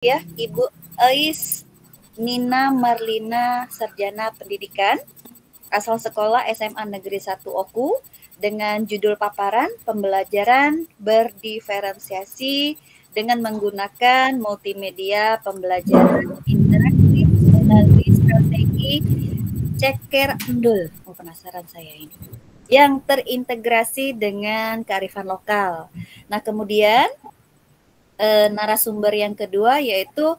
Ya, Ibu Ais Nina Marlina Sarjana Pendidikan, asal sekolah SMA Negeri 1 Oku, dengan judul paparan pembelajaran berdiferensiasi dengan menggunakan multimedia pembelajaran interaktif melalui strategi ceker endul. Oh, penasaran saya ini. Yang terintegrasi dengan kearifan lokal. Nah, kemudian narasumber yang kedua yaitu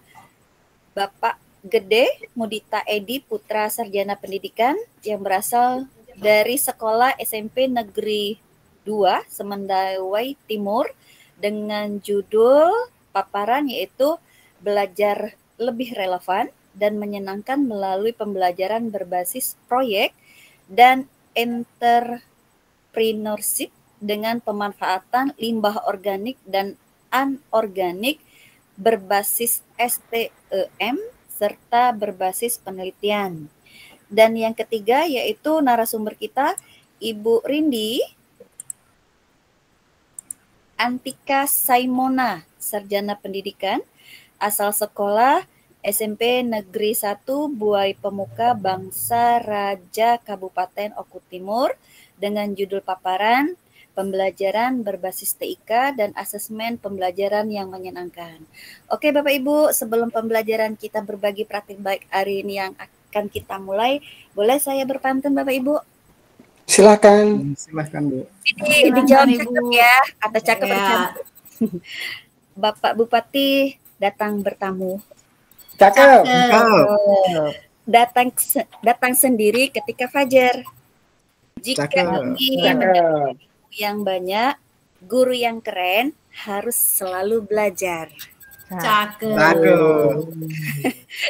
Bapak Gede Mudita Edi Putra Sarjana Pendidikan yang berasal dari Sekolah SMP Negeri 2 Semendawai Timur dengan judul paparan yaitu belajar lebih relevan dan menyenangkan melalui pembelajaran berbasis proyek dan entrepreneurship dengan pemanfaatan limbah organik dan anorganik berbasis STEM serta berbasis penelitian. Dan yang ketiga yaitu narasumber kita Ibu Rindi Antika Saimona, Sarjana Pendidikan, asal sekolah SMP Negeri 1 Buai Pemuka Bangsa Raja Kabupaten Oku Timur dengan judul paparan pembelajaran berbasis TIK dan asesmen pembelajaran yang menyenangkan. Oke Bapak Ibu, sebelum pembelajaran kita berbagi praktik baik hari ini yang akan kita mulai, boleh saya berpantun Bapak Ibu? Silakan. Silakan Bu. Dijawab cakep ya, kata cakep bercantik. Bapak Bupati datang bertamu. Cakep. Datang sendiri ketika fajar. Jika ingin mendapat yang banyak, guru yang keren harus selalu belajar. Cakep.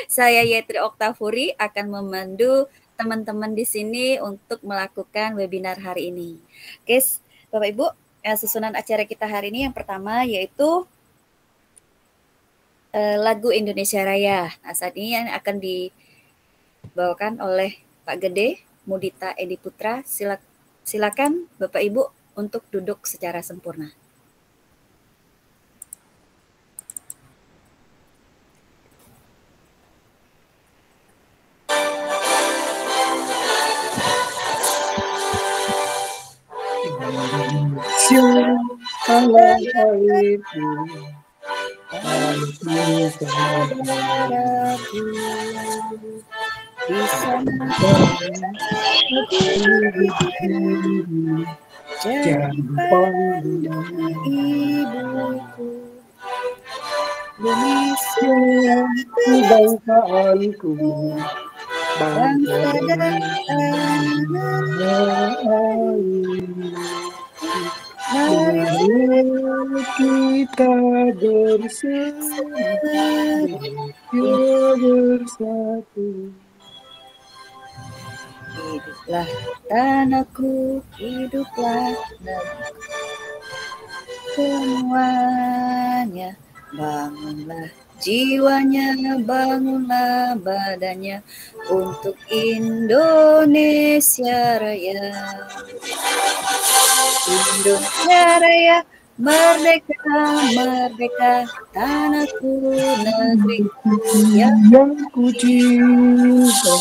Saya Yetri Oktavuri akan memandu teman-teman di sini untuk melakukan webinar hari ini. Oke, Bapak Ibu, susunan acara kita hari ini yang pertama yaitu lagu Indonesia Raya. Nah, saat ini yang akan dibawakan oleh Pak Gede Mudita Edi Putra. Silakan Bapak Ibu untuk duduk secara sempurna. Di sana jadi pandu ibuku, Indonesia Bangsaanku, bangsa dan mari kita bersatu. Hiduplah tanahku, hiduplah negeriku. Semuanya bangunlah jiwanya, bangunlah badannya untuk Indonesia Raya. Indonesia Raya, merdeka, merdeka, tanahku, negeriku yang ku cinta.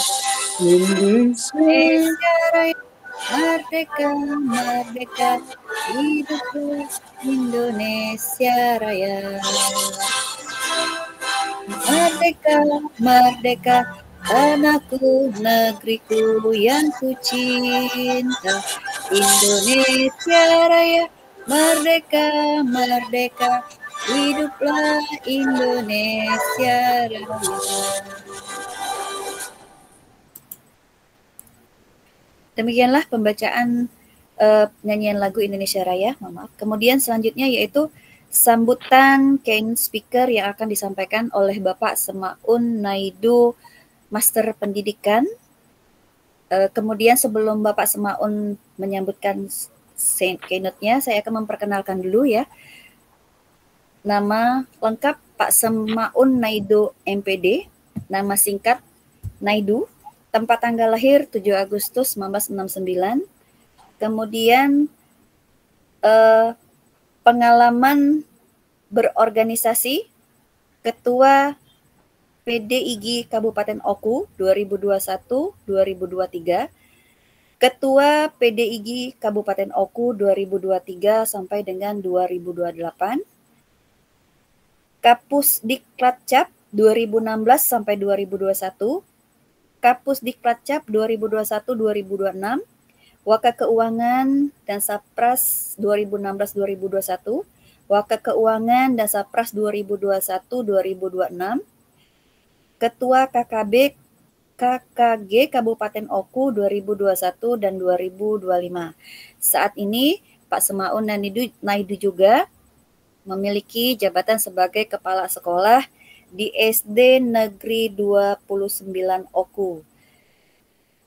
Indonesia Raya, merdeka, merdeka, hiduplah Indonesia Raya. Merdeka, merdeka, tanahku, negeriku yang ku cinta. Indonesia Raya, merdeka, merdeka, hiduplah Indonesia Raya. Demikianlah pembacaan nyanyian lagu Indonesia Raya. Maaf. Kemudian selanjutnya yaitu sambutan keynote speaker yang akan disampaikan oleh Bapak Semaun Naidu, Master Pendidikan. Kemudian sebelum Bapak Semaun menyambutkan keynote-nya, saya akan memperkenalkan dulu ya. Nama lengkap Pak Semaun Naidu MPD, nama singkat Naidu. Tempat tanggal lahir 7 Agustus 1969. Kemudian pengalaman berorganisasi Ketua PDIG Kabupaten Oku 2021-2023, Ketua PDIG Kabupaten Oku 2023 sampai dengan 2028, Kapus Diklatcap 2016 sampai 2021, Kapus Diklatcap 2021-2026, Waka Keuangan dan Sapras 2016-2021, Waka Keuangan dan Sapras 2021-2026, Ketua KKG Kabupaten Oku 2021 dan 2025. Saat ini Pak Semaun Naidu juga memiliki jabatan sebagai Kepala Sekolah di SD Negeri 29 Oku.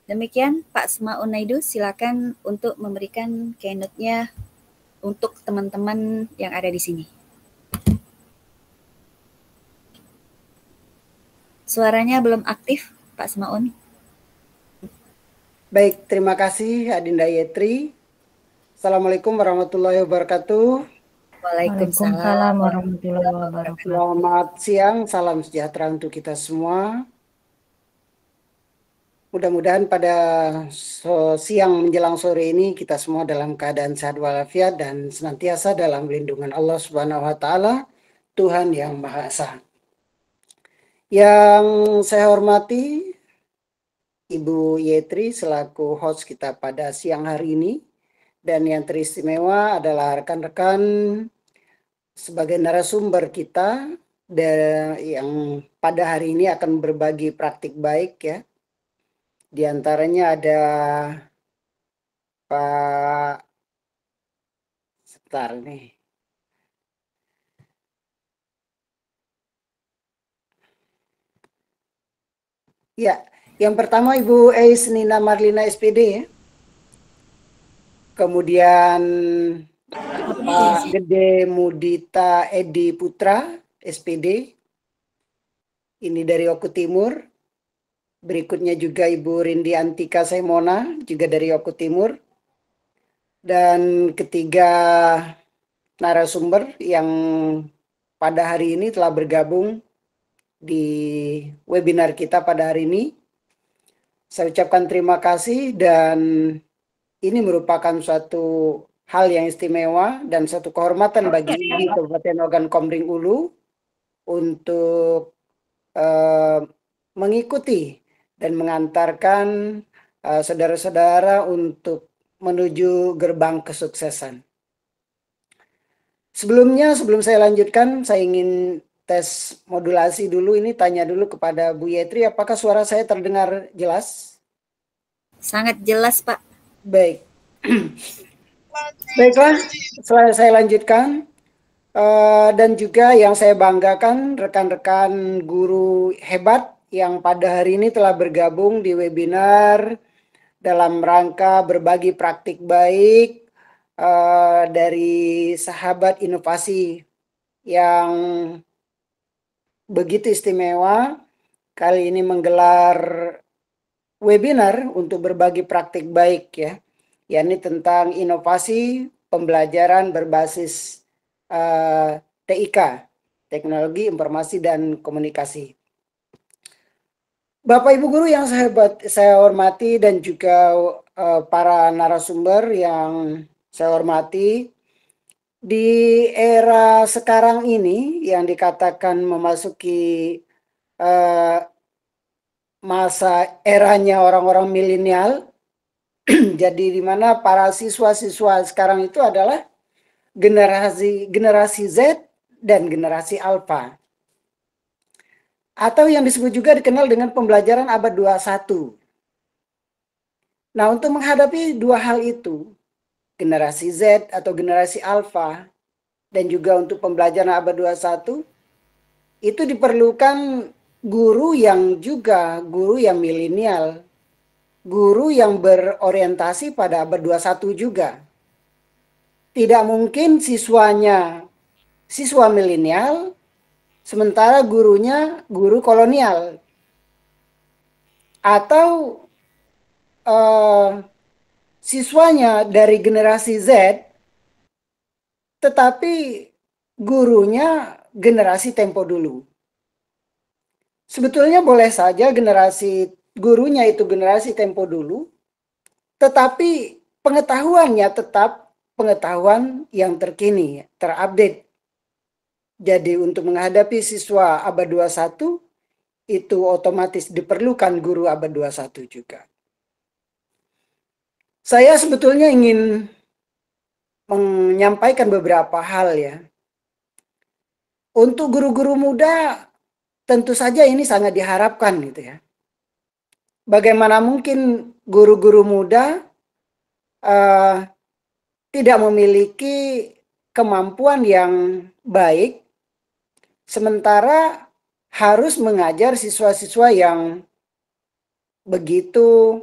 Demikian Pak Semaun Naidu, silakan untuk memberikan keynote-nya untuk teman-teman yang ada di sini. Suaranya belum aktif, Pak Semaun. Baik, terima kasih Adinda Yetri. Assalamualaikum warahmatullahi wabarakatuh. Waalaikumsalam warahmatullahi wabarakatuh. Selamat siang, salam sejahtera untuk kita semua. Mudah-mudahan pada siang menjelang sore ini kita semua dalam keadaan sehat walafiat dan senantiasa dalam lindungan Allah Subhanahu wa taala, Tuhan yang Maha Esa. Yang saya hormati Ibu Yetri selaku host kita pada siang hari ini, dan yang teristimewa adalah rekan-rekan sebagai narasumber kita yang pada hari ini akan berbagi praktik baik ya. Di antaranya ada Pak, sebentar nih. Ya, yang pertama Ibu Eis Nina Marlina SPD ya. Kemudian Pak Gede Mudita Edi Putra SPD. Ini dari Oku Timur. Berikutnya juga Ibu Rindi Antika Saimona, juga dari Oku Timur. Dan ketiga narasumber yang pada hari ini telah bergabung di webinar kita pada hari ini. Saya ucapkan terima kasih, dan ini merupakan suatu hal yang istimewa dan satu kehormatan bagi Kabupaten Ogan Komering Ulu untuk mengikuti dan mengantarkan saudara-saudara untuk menuju gerbang kesuksesan. Sebelumnya, sebelum saya lanjutkan, saya ingin tes modulasi dulu. Ini tanya dulu kepada Bu Yetri, apakah suara saya terdengar jelas? Sangat jelas, Pak. Baik. Baiklah, saya lanjutkan. Dan juga yang saya banggakan, rekan-rekan guru hebat yang pada hari ini telah bergabung di webinar dalam rangka berbagi praktik baik dari sahabat inovasi yang begitu istimewa. Kali ini menggelar webinar untuk berbagi praktik baik ya, yakni tentang inovasi pembelajaran berbasis TIK, Teknologi Informasi dan Komunikasi. Bapak Ibu guru yang saya hormati dan juga para narasumber yang saya hormati, di era sekarang ini yang dikatakan memasuki masa eranya orang-orang milenial, jadi di mana para siswa-siswa sekarang itu adalah generasi Z dan generasi Alpha, atau yang disebut juga dikenal dengan pembelajaran abad 21. Nah, untuk menghadapi dua hal itu, generasi Z atau generasi Alpha dan juga untuk pembelajaran abad 21, itu diperlukan guru yang milenial, guru yang berorientasi pada abad 21 juga. Tidak mungkin siswanya siswa milenial, sementara gurunya guru kolonial. Atau siswanya dari generasi Z, tetapi gurunya generasi tempo dulu. Sebetulnya boleh saja generasi gurunya itu generasi tempo dulu, tetapi pengetahuannya tetap pengetahuan yang terkini, terupdate. Jadi untuk menghadapi siswa abad 21, itu otomatis diperlukan guru abad 21 juga. Saya sebetulnya ingin menyampaikan beberapa hal ya. Untuk guru-guru muda tentu saja ini sangat diharapkan gitu ya. Bagaimana mungkin guru-guru muda uh, tidak memiliki kemampuan yang baik, sementara harus mengajar siswa-siswa yang begitu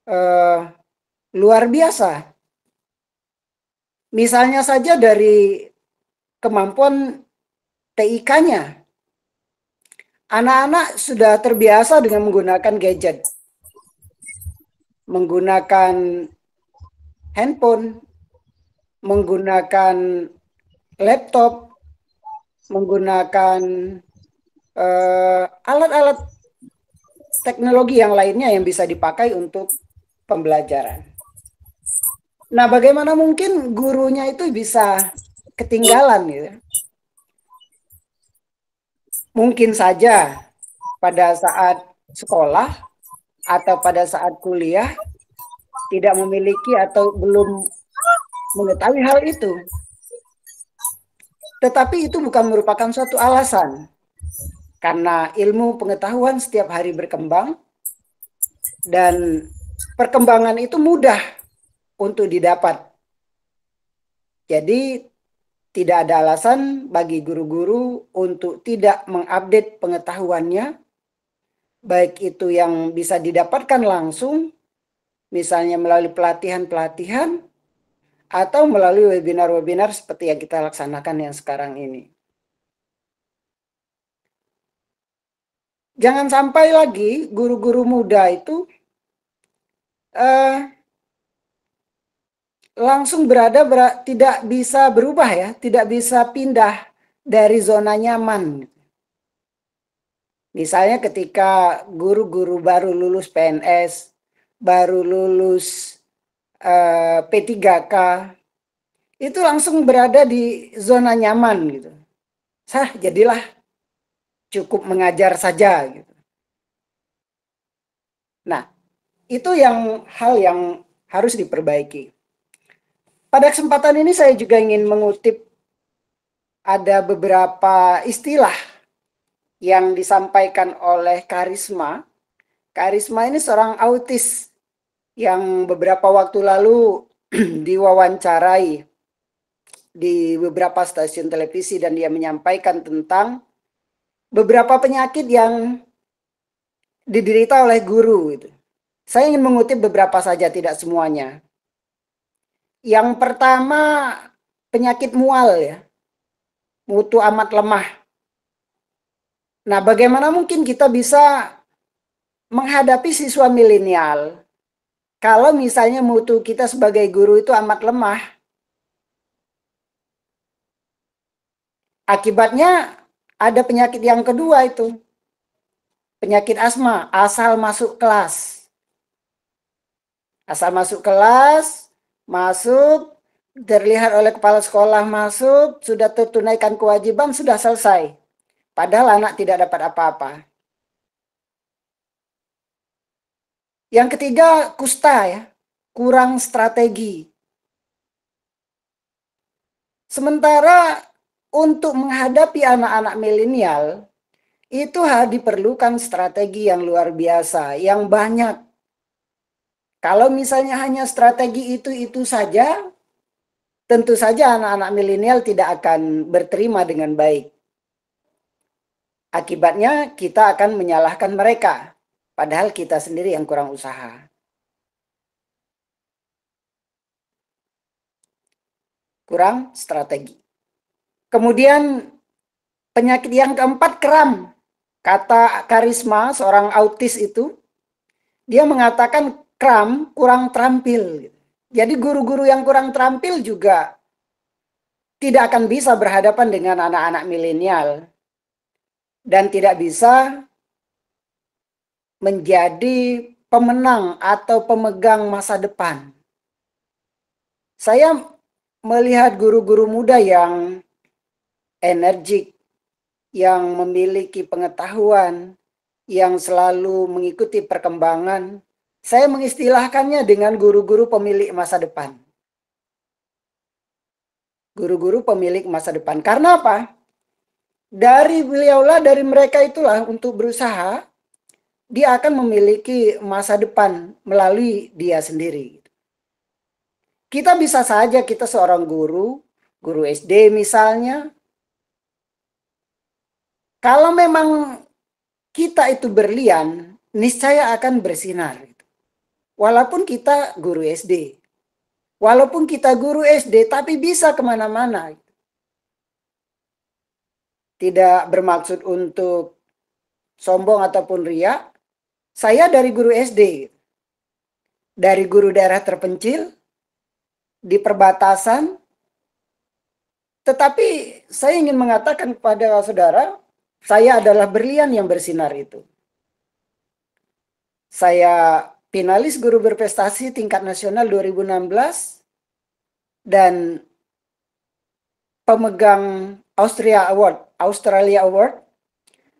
uh, luar biasa. Misalnya saja dari kemampuan TIK-nya. Anak-anak sudah terbiasa dengan menggunakan gadget, menggunakan handphone, menggunakan laptop, menggunakan alat-alat teknologi yang lainnya yang bisa dipakai untuk pembelajaran. Nah, bagaimana mungkin gurunya itu bisa ketinggalan gitu? Mungkin saja pada saat sekolah atau pada saat kuliah tidak memiliki atau belum mengetahui hal itu. Tetapi itu bukan merupakan suatu alasan. Karena ilmu pengetahuan setiap hari berkembang dan perkembangan itu mudah untuk didapat. Jadi tidak ada alasan bagi guru-guru untuk tidak mengupdate pengetahuannya, baik itu yang bisa didapatkan langsung, misalnya melalui pelatihan-pelatihan, atau melalui webinar-webinar seperti yang kita laksanakan yang sekarang ini. Jangan sampai lagi guru-guru muda itu langsung tidak bisa berubah ya, tidak bisa pindah dari zona nyaman. Misalnya ketika guru-guru baru lulus PNS, baru lulus P3K, itu langsung berada di zona nyaman gitu. Jadilah cukup mengajar saja gitu. Nah, itu hal yang harus diperbaiki. Pada kesempatan ini saya juga ingin mengutip ada beberapa istilah yang disampaikan oleh Karisma. Karisma ini seorang autis yang beberapa waktu lalu diwawancarai di beberapa stasiun televisi dan dia menyampaikan tentang beberapa penyakit yang diderita oleh guru. Saya ingin mengutip beberapa saja, tidak semuanya. Yang pertama, penyakit mual ya, mutu amat lemah. Nah, bagaimana mungkin kita bisa menghadapi siswa milenial kalau misalnya mutu kita sebagai guru itu amat lemah? Akibatnya ada penyakit yang kedua itu, penyakit asma, asal masuk kelas. Asal masuk kelas, masuk, terlihat oleh kepala sekolah masuk, sudah tertunaikan kewajiban, sudah selesai. Padahal anak tidak dapat apa-apa. Yang ketiga, kusta ya, kurang strategi. Sementara untuk menghadapi anak-anak milenial, itu diperlukan strategi yang luar biasa, yang banyak. Kalau misalnya hanya strategi itu saja, tentu saja anak-anak milenial tidak akan berterima dengan baik. Akibatnya kita akan menyalahkan mereka, padahal kita sendiri yang kurang usaha. Kurang strategi. Kemudian penyakit yang keempat, kram. Kata Karisma, seorang autis itu, dia mengatakan kram, kurang terampil. Jadi guru-guru yang kurang terampil juga tidak akan bisa berhadapan dengan anak-anak milenial. dan tidak bisa menjadi pemenang atau pemegang masa depan. Saya melihat guru-guru muda yang energik, yang memiliki pengetahuan, yang selalu mengikuti perkembangan. Saya mengistilahkannya dengan guru-guru pemilik masa depan. Guru-guru pemilik masa depan. Karena apa? Dari beliaulah, dari mereka itulah untuk berusaha, dia akan memiliki masa depan melalui dia sendiri. Kita bisa saja, kita seorang guru, guru SD misalnya, kalau memang kita itu berlian, niscaya akan bersinar. Walaupun kita guru SD. Walaupun kita guru SD, tapi bisa kemana-mana. Tidak bermaksud untuk sombong ataupun riak. Saya dari guru SD. Dari guru daerah terpencil, di perbatasan. Tetapi saya ingin mengatakan kepada saudara, saya adalah berlian yang bersinar itu. Saya finalis guru berprestasi tingkat nasional 2016 dan pemegang Australia Award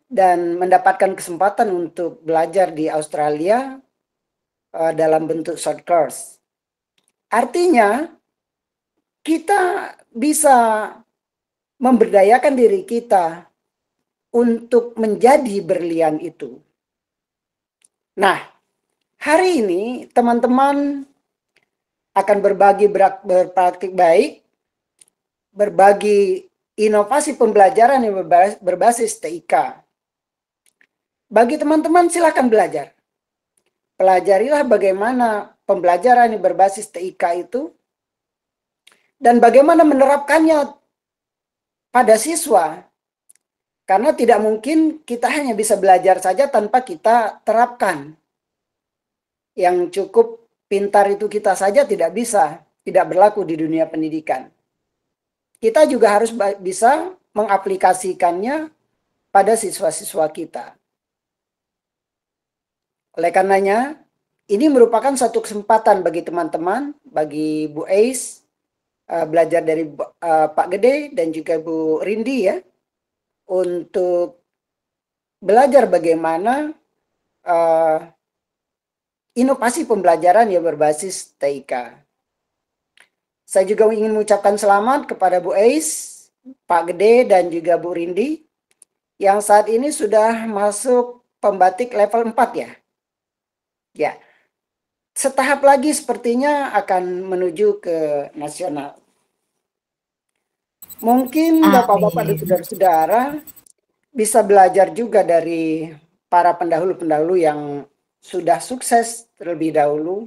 dan mendapatkan kesempatan untuk belajar di Australia dalam bentuk short course. Artinya kita bisa memberdayakan diri kita untuk menjadi berlian itu. Nah, hari ini teman-teman akan berbagi berpraktik baik, berbagi inovasi pembelajaran yang berbasis TIK. Bagi teman-teman silakan belajar. Pelajarilah bagaimana pembelajaran yang berbasis TIK itu dan bagaimana menerapkannya pada siswa. Karena tidak mungkin kita hanya bisa belajar saja tanpa kita terapkan. Yang cukup pintar itu kita saja tidak bisa, tidak berlaku di dunia pendidikan. Kita juga harus bisa mengaplikasikannya pada siswa-siswa kita. Oleh karenanya, ini merupakan satu kesempatan bagi teman-teman, bagi Bu Ais, belajar dari Pak Gede dan juga Bu Rindi ya, untuk belajar bagaimana inovasi pembelajaran yang berbasis TIK. Saya juga ingin mengucapkan selamat kepada Bu Ais, Pak Gede, dan juga Bu Rindi, yang saat ini sudah masuk pembatik level 4 ya. Ya, setahap lagi sepertinya akan menuju ke nasional. Mungkin Bapak-Bapak dan saudara-saudara bisa belajar juga dari para pendahulu-pendahulu yang sudah sukses terlebih dahulu,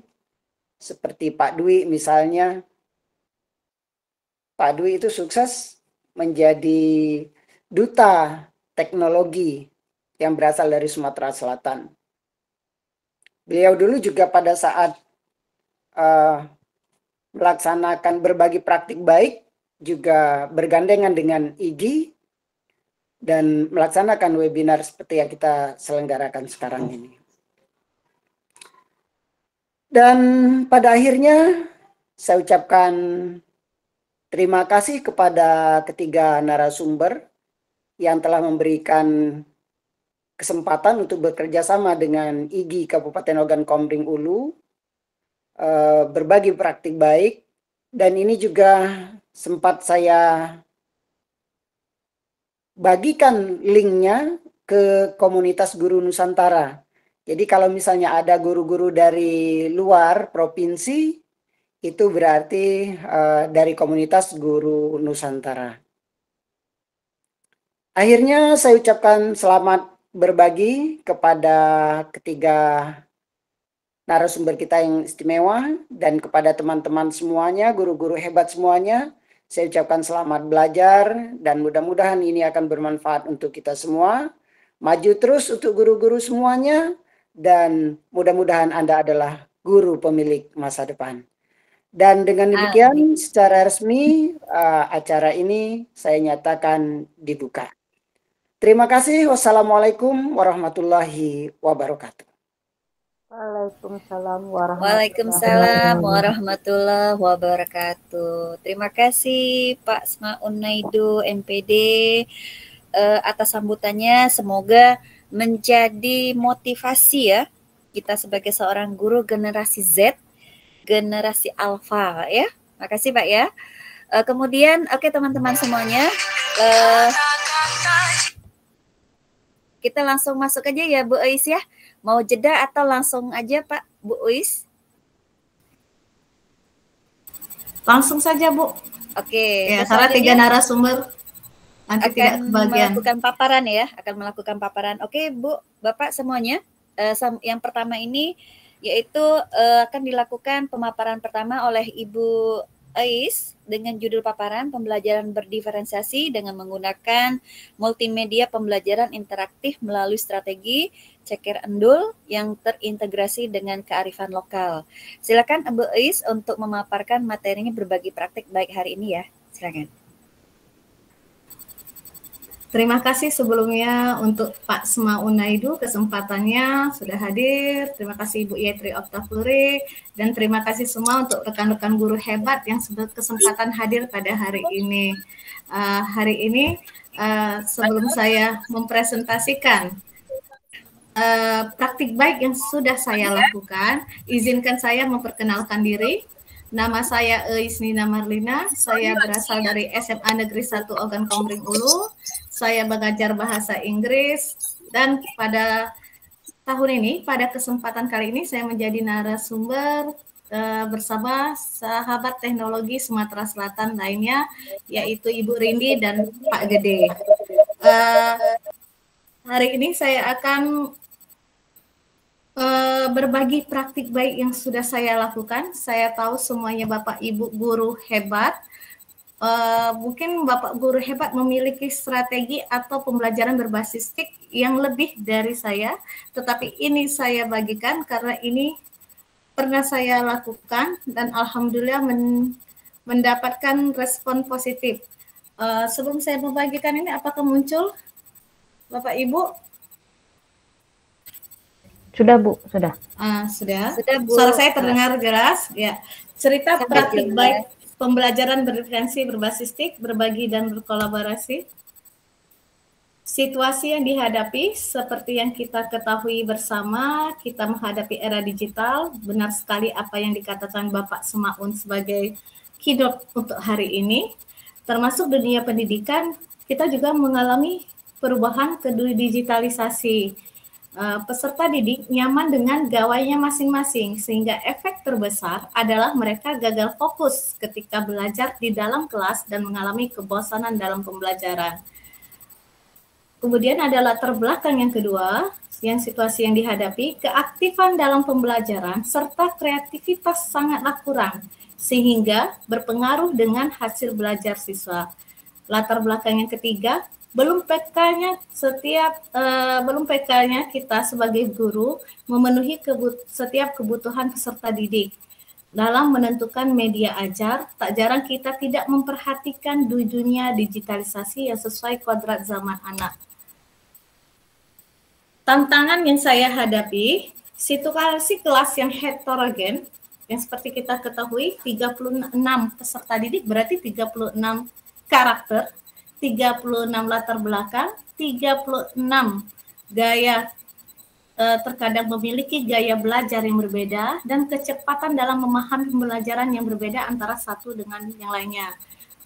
seperti Pak Dwi misalnya. Pak Dwi itu sukses menjadi duta teknologi yang berasal dari Sumatera Selatan. Beliau dulu juga pada saat melaksanakan berbagi praktik baik, juga bergandengan dengan IGI, dan melaksanakan webinar seperti yang kita selenggarakan sekarang ini. Dan pada akhirnya saya ucapkan terima kasih kepada ketiga narasumber yang telah memberikan kesempatan untuk bekerja sama dengan IGI Kabupaten Ogan Komering Ulu, berbagi praktik baik, dan ini juga sempat saya bagikan linknya ke komunitas guru Nusantara. Jadi kalau misalnya ada guru-guru dari luar provinsi, itu berarti dari komunitas guru Nusantara. Akhirnya saya ucapkan selamat berbagi kepada ketiga narasumber kita yang istimewa dan kepada teman-teman semuanya, guru-guru hebat semuanya. Saya ucapkan selamat belajar dan mudah-mudahan ini akan bermanfaat untuk kita semua. Maju terus untuk guru-guru semuanya dan mudah-mudahan Anda adalah guru pemilik masa depan. Dan dengan demikian secara resmi acara ini saya nyatakan dibuka. Terima kasih. Wassalamualaikum warahmatullahi wabarakatuh. Waalaikumsalam Waalaikumsalam warahmatullahi wabarakatuh. Terima kasih Pak Smaun Naidu MPD atas sambutannya. Semoga menjadi motivasi ya kita sebagai seorang guru generasi Z, generasi Alpha ya. Makasih Pak ya. Kemudian oke teman-teman semuanya, kita langsung masuk aja ya Bu Uis ya. Mau jeda atau langsung aja Pak Bu Uis? Langsung saja Bu. Oke. Ya, karena 3 narasumber nanti tidak kebagian. Melakukan paparan ya, akan melakukan paparan. Oke Bu, Bapak semuanya. Yang pertama ini yaitu akan dilakukan pemaparan pertama oleh Ibu Ais dengan judul paparan pembelajaran berdiferensiasi dengan menggunakan multimedia pembelajaran interaktif melalui strategi ceker endul yang terintegrasi dengan kearifan lokal. Silakan Ibu Ais untuk memaparkan materinya berbagi praktik baik hari ini ya. Silakan. Terima kasih sebelumnya untuk Pak Smaun Naidu kesempatannya sudah hadir. Terima kasih Ibu Yetri Oktafluri dan terima kasih semua untuk rekan-rekan guru hebat yang sudah kesempatan hadir pada hari ini. Sebelum saya mempresentasikan praktik baik yang sudah saya lakukan, izinkan saya memperkenalkan diri. Nama saya Ais Nina Marlina, saya berasal dari SMA Negeri 1 Ogan Komering Ulu. Saya mengajar bahasa Inggris dan pada tahun ini, pada kesempatan kali ini saya menjadi narasumber bersama sahabat teknologi Sumatera Selatan lainnya, yaitu Ibu Rindi dan Pak Gede. Hari ini saya akan berbagi praktik baik yang sudah saya lakukan. Saya tahu semuanya Bapak Ibu guru hebat. Mungkin Bapak guru hebat memiliki strategi atau pembelajaran berbasis TIK yang lebih dari saya, tetapi ini saya bagikan karena ini pernah saya lakukan dan alhamdulillah mendapatkan respon positif. Sebelum saya membagikan ini, apakah muncul Bapak Ibu? Sudah Bu, sudah. Sudah. Bu. Suara saya terdengar jelas. Ya. Cerita praktik baik pembelajaran berdiferensi berbasis TIK, berbagi dan berkolaborasi. Situasi yang dihadapi seperti yang kita ketahui bersama, kita menghadapi era digital. Benar sekali apa yang dikatakan Bapak Smaun sebagai keynote untuk hari ini. Termasuk dunia pendidikan, kita juga mengalami perubahan ke digitalisasi. Peserta didik nyaman dengan gawainya masing-masing, sehingga efek terbesar adalah mereka gagal fokus ketika belajar di dalam kelas dan mengalami kebosanan dalam pembelajaran. Kemudian ada latar belakang yang kedua, yang situasi yang dihadapi, keaktifan dalam pembelajaran serta kreativitas sangatlah kurang, sehingga berpengaruh dengan hasil belajar siswa. Latar belakang yang ketiga, belum PK-nya kita sebagai guru memenuhi setiap kebutuhan peserta didik. Dalam menentukan media ajar, tak jarang kita tidak memperhatikan dunia digitalisasi yang sesuai kodrat zaman anak. Tantangan yang saya hadapi, situasi kelas yang heterogen, yang seperti kita ketahui 36 peserta didik berarti 36 karakter, 36 latar belakang, 36 gaya, terkadang memiliki gaya belajar yang berbeda dan kecepatan dalam memahami pembelajaran yang berbeda antara satu dengan yang lainnya.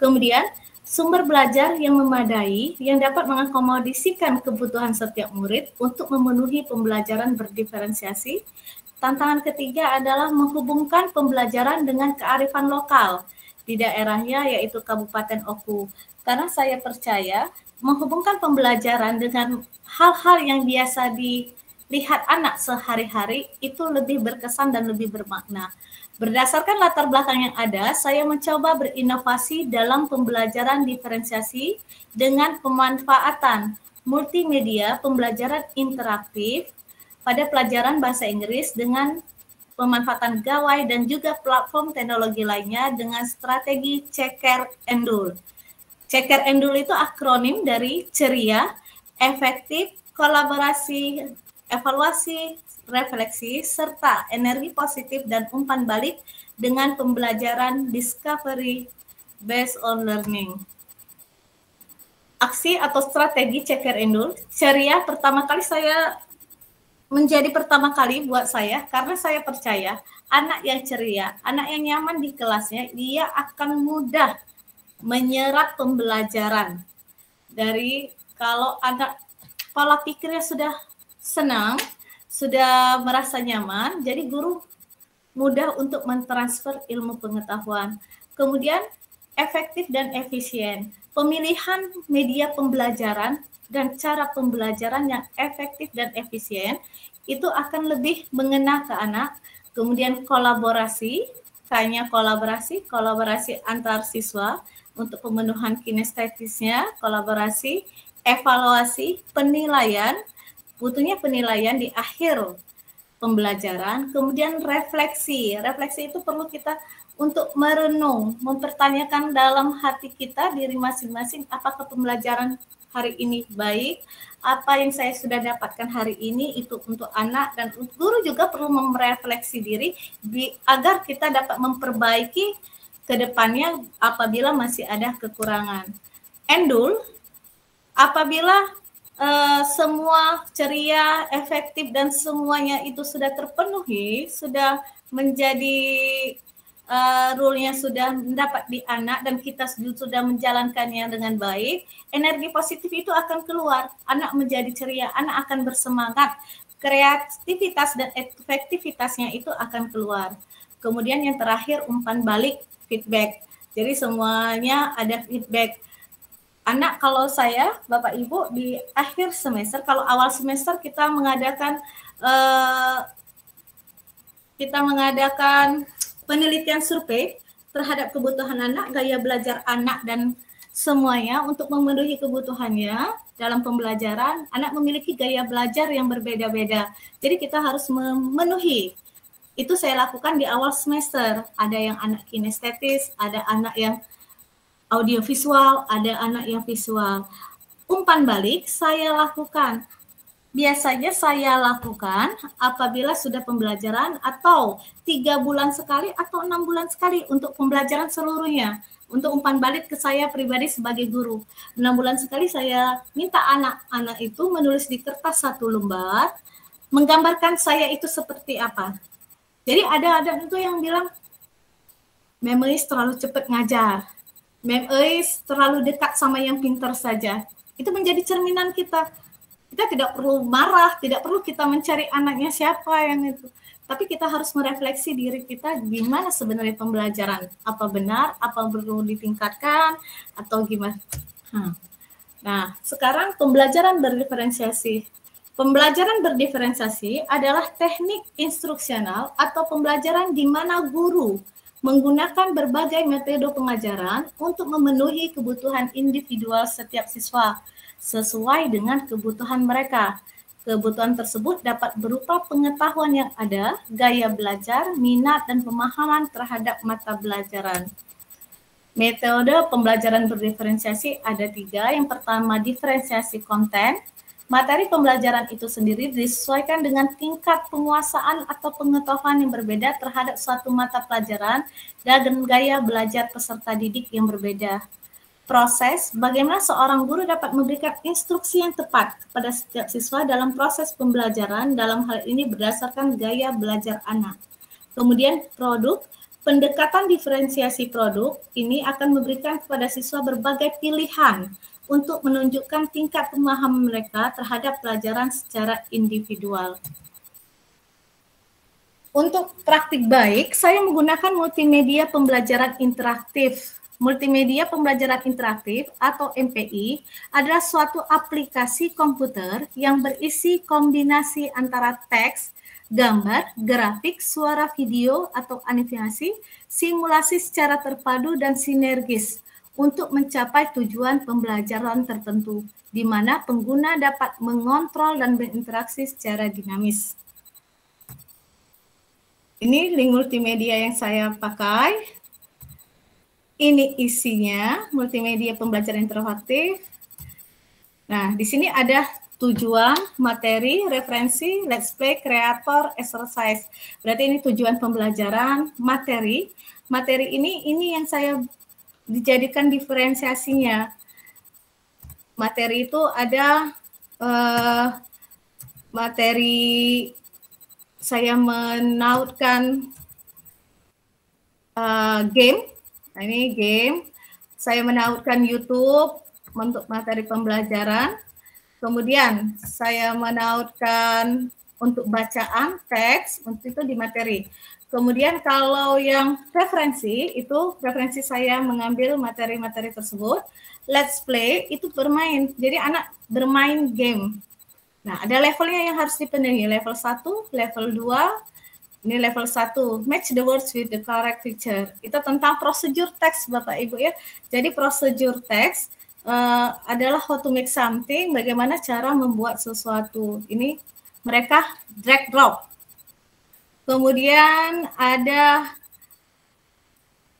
Kemudian, sumber belajar yang memadai yang dapat mengakomodasikan kebutuhan setiap murid untuk memenuhi pembelajaran berdiferensiasi. Tantangan ketiga adalah menghubungkan pembelajaran dengan kearifan lokal di daerahnya, yaitu Kabupaten Oku. Karena saya percaya menghubungkan pembelajaran dengan hal-hal yang biasa dilihat anak sehari-hari itu lebih berkesan dan lebih bermakna. Berdasarkan latar belakang yang ada, saya mencoba berinovasi dalam pembelajaran diferensiasi dengan pemanfaatan multimedia pembelajaran interaktif pada pelajaran bahasa Inggris dengan pemanfaatan gawai dan juga platform teknologi lainnya dengan strategi ceker endul. Ceker endul itu akronim dari ceria, efektif, kolaborasi, evaluasi, refleksi, serta energi positif dan umpan balik dengan pembelajaran discovery based on learning. Aksi atau strategi Ceker Endul, ceria pertama kali pertama kali buat saya, karena saya percaya anak yang ceria, anak yang nyaman di kelasnya, dia akan mudah menyerap pembelajaran. Dari kalau anak pola pikirnya sudah senang, sudah merasa nyaman, jadi guru mudah untuk mentransfer ilmu pengetahuan. Kemudian efektif dan efisien. Pemilihan media pembelajaran dan cara pembelajaran yang efektif dan efisien itu akan lebih mengena ke anak. Kemudian kolaborasi, kayaknya kolaborasi antar siswa untuk pemenuhan kinestetisnya, kolaborasi, evaluasi, penilaian, butuhnya penilaian di akhir pembelajaran, kemudian refleksi. Refleksi itu perlu kita untuk merenung, mempertanyakan dalam hati kita, diri masing-masing, apakah pembelajaran hari ini baik, apa yang saya sudah dapatkan hari ini itu untuk anak, dan guru juga perlu merefleksi diri agar kita dapat memperbaiki ke depannya apabila masih ada kekurangan. Endul, apabila semua ceria, efektif, dan semuanya itu sudah terpenuhi, sudah menjadi rule-nya sudah mendapat di anak dan kita sudah menjalankannya dengan baik, energi positif itu akan keluar. Anak menjadi ceria, anak akan bersemangat, kreativitas dan efektivitasnya itu akan keluar. Kemudian yang terakhir umpan balik, feedback. Jadi semuanya ada feedback. Anak, kalau saya, Bapak Ibu, di akhir semester, kalau awal semester kita mengadakan penelitian survei terhadap kebutuhan anak, gaya belajar anak, dan semuanya untuk memenuhi kebutuhannya dalam pembelajaran. Anak memiliki gaya belajar yang berbeda-beda. Jadi kita harus memenuhi. Itu saya lakukan di awal semester. Ada yang anak kinestetis, ada anak yang audiovisual, ada anak yang visual. Umpan balik saya lakukan. Biasanya saya lakukan apabila sudah pembelajaran atau 3 bulan sekali atau 6 bulan sekali untuk pembelajaran seluruhnya. Untuk umpan balik ke saya pribadi sebagai guru. 6 bulan sekali saya minta anak-anak itu menulis di kertas 1 lembar, menggambarkan saya itu seperti apa. Jadi ada itu yang bilang, Mem Eis terlalu cepat ngajar. Mem Eis terlalu dekat sama yang pintar saja. Itu menjadi cerminan kita. Kita tidak perlu marah, tidak perlu kita mencari anaknya siapa yang itu. Tapi kita harus merefleksi diri kita gimana sebenarnya pembelajaran. Apa benar, apa perlu ditingkatkan, atau gimana. Nah, sekarang pembelajaran berdiferensiasi. Pembelajaran berdiferensiasi adalah teknik instruksional atau pembelajaran di mana guru menggunakan berbagai metode pengajaran untuk memenuhi kebutuhan individual setiap siswa sesuai dengan kebutuhan mereka. Kebutuhan tersebut dapat berupa pengetahuan yang ada, gaya belajar, minat, dan pemahaman terhadap mata pelajaran. Metode pembelajaran berdiferensiasi ada 3. Yang pertama, diferensiasi konten. Materi pembelajaran itu sendiri disesuaikan dengan tingkat penguasaan atau pengetahuan yang berbeda terhadap suatu mata pelajaran dan gaya belajar peserta didik yang berbeda. Proses, bagaimana seorang guru dapat memberikan instruksi yang tepat kepada setiap siswa dalam proses pembelajaran, dalam hal ini berdasarkan gaya belajar anak. Kemudian produk, pendekatan diferensiasi produk ini akan memberikan kepada siswa berbagai pilihan untuk menunjukkan tingkat pemahaman mereka terhadap pelajaran secara individual. Untuk praktik baik, saya menggunakan multimedia pembelajaran interaktif. Multimedia pembelajaran interaktif atau MPI adalah suatu aplikasi komputer yang berisi kombinasi antara teks, gambar, grafik, suara, video, atau animasi, simulasi secara terpadu dan sinergis untuk mencapai tujuan pembelajaran tertentu, di mana pengguna dapat mengontrol dan berinteraksi secara dinamis. Ini link multimedia yang saya pakai. Ini isinya, multimedia pembelajaran interaktif. Nah, di sini ada tujuan, materi, referensi, let's play, kreator, exercise. Berarti ini tujuan pembelajaran, materi. Materi ini yang saya dijadikan diferensiasinya. Materi itu ada materi saya menautkan game. Nah, ini game. Saya menautkan YouTube untuk materi pembelajaran. Kemudian saya menautkan untuk bacaan, teks, untuk itu di materi. Kemudian kalau yang referensi, itu referensi saya mengambil materi-materi tersebut. Let's play, itu bermain. Jadi anak bermain game. Nah, ada levelnya yang harus dipenuhi. Level 1, level 2, ini level 1. Match the words with the correct picture. Itu tentang prosedur teks, Bapak Ibu ya. Jadi prosedur teks adalah how to make something, bagaimana cara membuat sesuatu. Ini mereka drag drop. Kemudian ada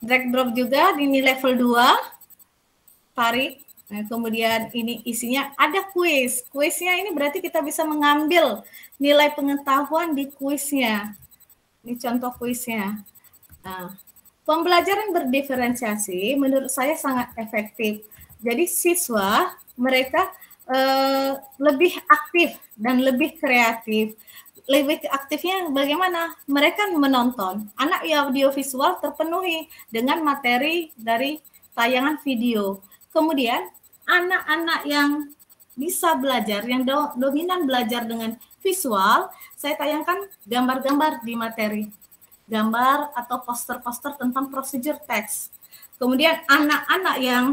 drag drop juga, ini level 2, tarik. Nah, kemudian ini isinya ada kuis. Kuisnya ini berarti kita bisa mengambil nilai pengetahuan di kuisnya. Ini contoh kuisnya. Nah, pembelajaran berdiferensiasi menurut saya sangat efektif. Jadi siswa mereka lebih aktif dan lebih kreatif. Lebih aktifnya bagaimana? Mereka menonton. Anak audiovisual terpenuhi dengan materi dari tayangan video. Kemudian anak-anak yang bisa belajar, yang dominan belajar dengan visual, saya tayangkan gambar-gambar di materi. Gambar atau poster-poster tentang prosedur teks. Kemudian anak-anak yang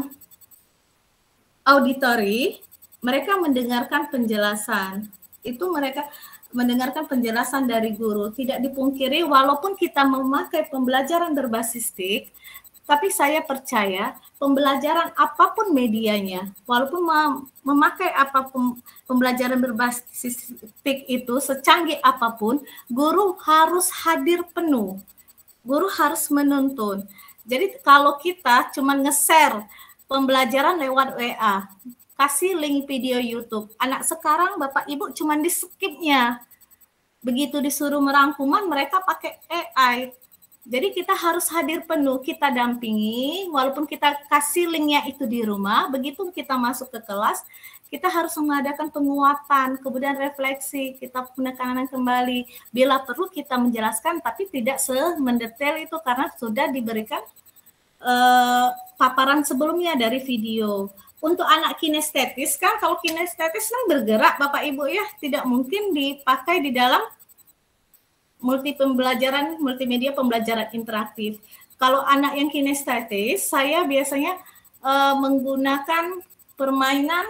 auditory, mereka mendengarkan penjelasan. Itu mereka mendengarkan penjelasan dari guru. Tidak dipungkiri walaupun kita memakai pembelajaran berbasis TIK, tapi saya percaya pembelajaran apapun medianya, walaupun memakai apapun pembelajaran berbasis TIK itu, secanggih apapun, guru harus hadir penuh. Guru harus menuntun. Jadi kalau kita cuma nge-share pembelajaran lewat WA, kasih link video YouTube. Anak sekarang Bapak Ibu cuma di skip-nya. Begitu disuruh merangkuman, mereka pakai AI. Jadi kita harus hadir penuh, kita dampingi, walaupun kita kasih linknya itu di rumah, begitu kita masuk ke kelas, kita harus mengadakan penguatan, kemudian refleksi, kita penekanan kembali. Bila perlu kita menjelaskan, tapi tidak semendetail itu karena sudah diberikan paparan sebelumnya dari video. Untuk anak kinestetis kan, kalau kinestetis kan bergerak Bapak Ibu ya, tidak mungkin dipakai di dalam multimedia pembelajaran interaktif. Kalau anak yang kinestetis, saya biasanya menggunakan permainan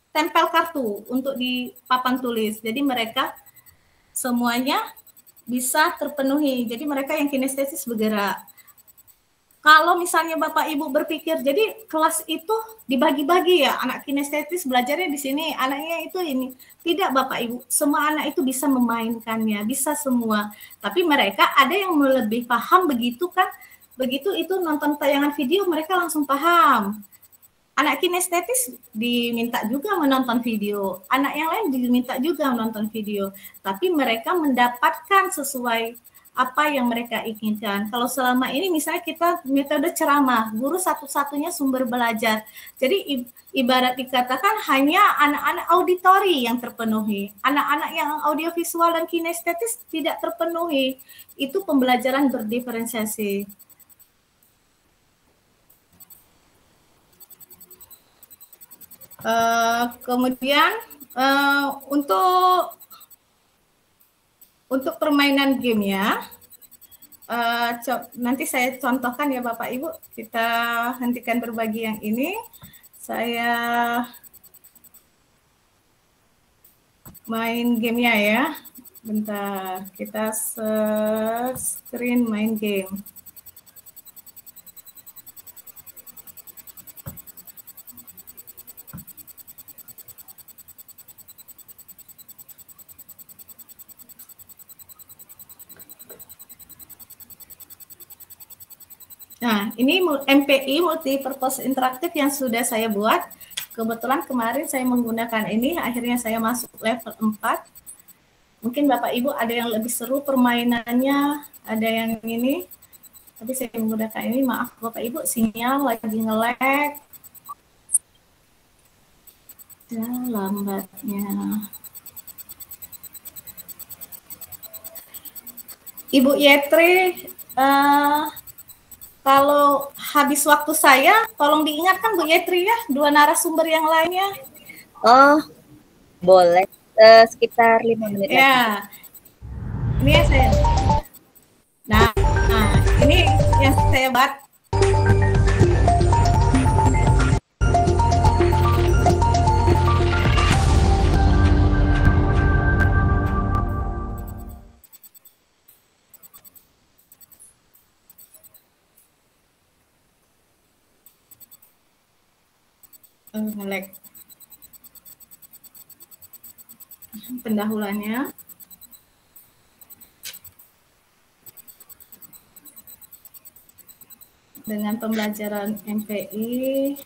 tempel kartu untuk di papan tulis. Jadi mereka semuanya bisa terpenuhi. Jadi mereka yang kinestetis bergerak. Kalau misalnya Bapak Ibu berpikir, jadi kelas itu dibagi-bagi ya, anak kinestetis belajarnya di sini, anaknya itu ini. Tidak Bapak Ibu, semua anak itu bisa memainkannya, bisa semua. Tapi mereka ada yang lebih paham begitu kan, begitu itu nonton tayangan video mereka langsung paham. Anak kinestetis diminta juga menonton video, anak yang lain diminta juga menonton video. Tapi mereka mendapatkan sesuai apa yang mereka inginkan. Kalau selama ini misalnya kita metode ceramah, guru satu-satunya sumber belajar. Jadi ibarat dikatakan hanya anak-anak auditori yang terpenuhi. Anak-anak yang audiovisual dan kinestetis tidak terpenuhi. Itu pembelajaran berdiferensiasi. Kemudian untuk permainan game ya, nanti saya contohkan ya Bapak Ibu, kita hentikan berbagi yang ini, saya main gamenya ya, bentar, kita screen main game. Nah, ini MPI, Multi Purpose Interaktif yang sudah saya buat. kebetulan kemarin saya menggunakan ini, akhirnya saya masuk level 4. Mungkin Bapak Ibu ada yang lebih seru permainannya, ada yang ini. Tapi saya menggunakan ini, maaf Bapak Ibu, sinyal lagi nge-lag. Ya, lambatnya. Ibu Yetri, kalau habis waktu saya, tolong diingatkan Bu Yetri ya, 2 narasumber yang lainnya. Oh, boleh. Sekitar 5 menit lagi. Ya, ini ya saya. Nah, ini yang saya buat. Nge-lag. Pendahuluannya. Dengan pembelajaran MPI.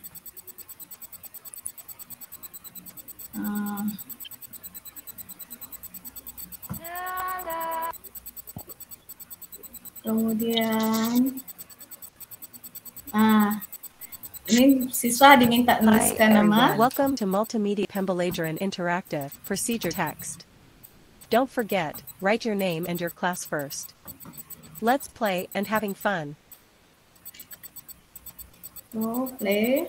Kemudian ini siswa diminta menuliskan nama. Welcome to Multimedia Pembelajaran Interactive Procedure Text. Don't forget, write your name and your class first. Let's play and having fun. Play.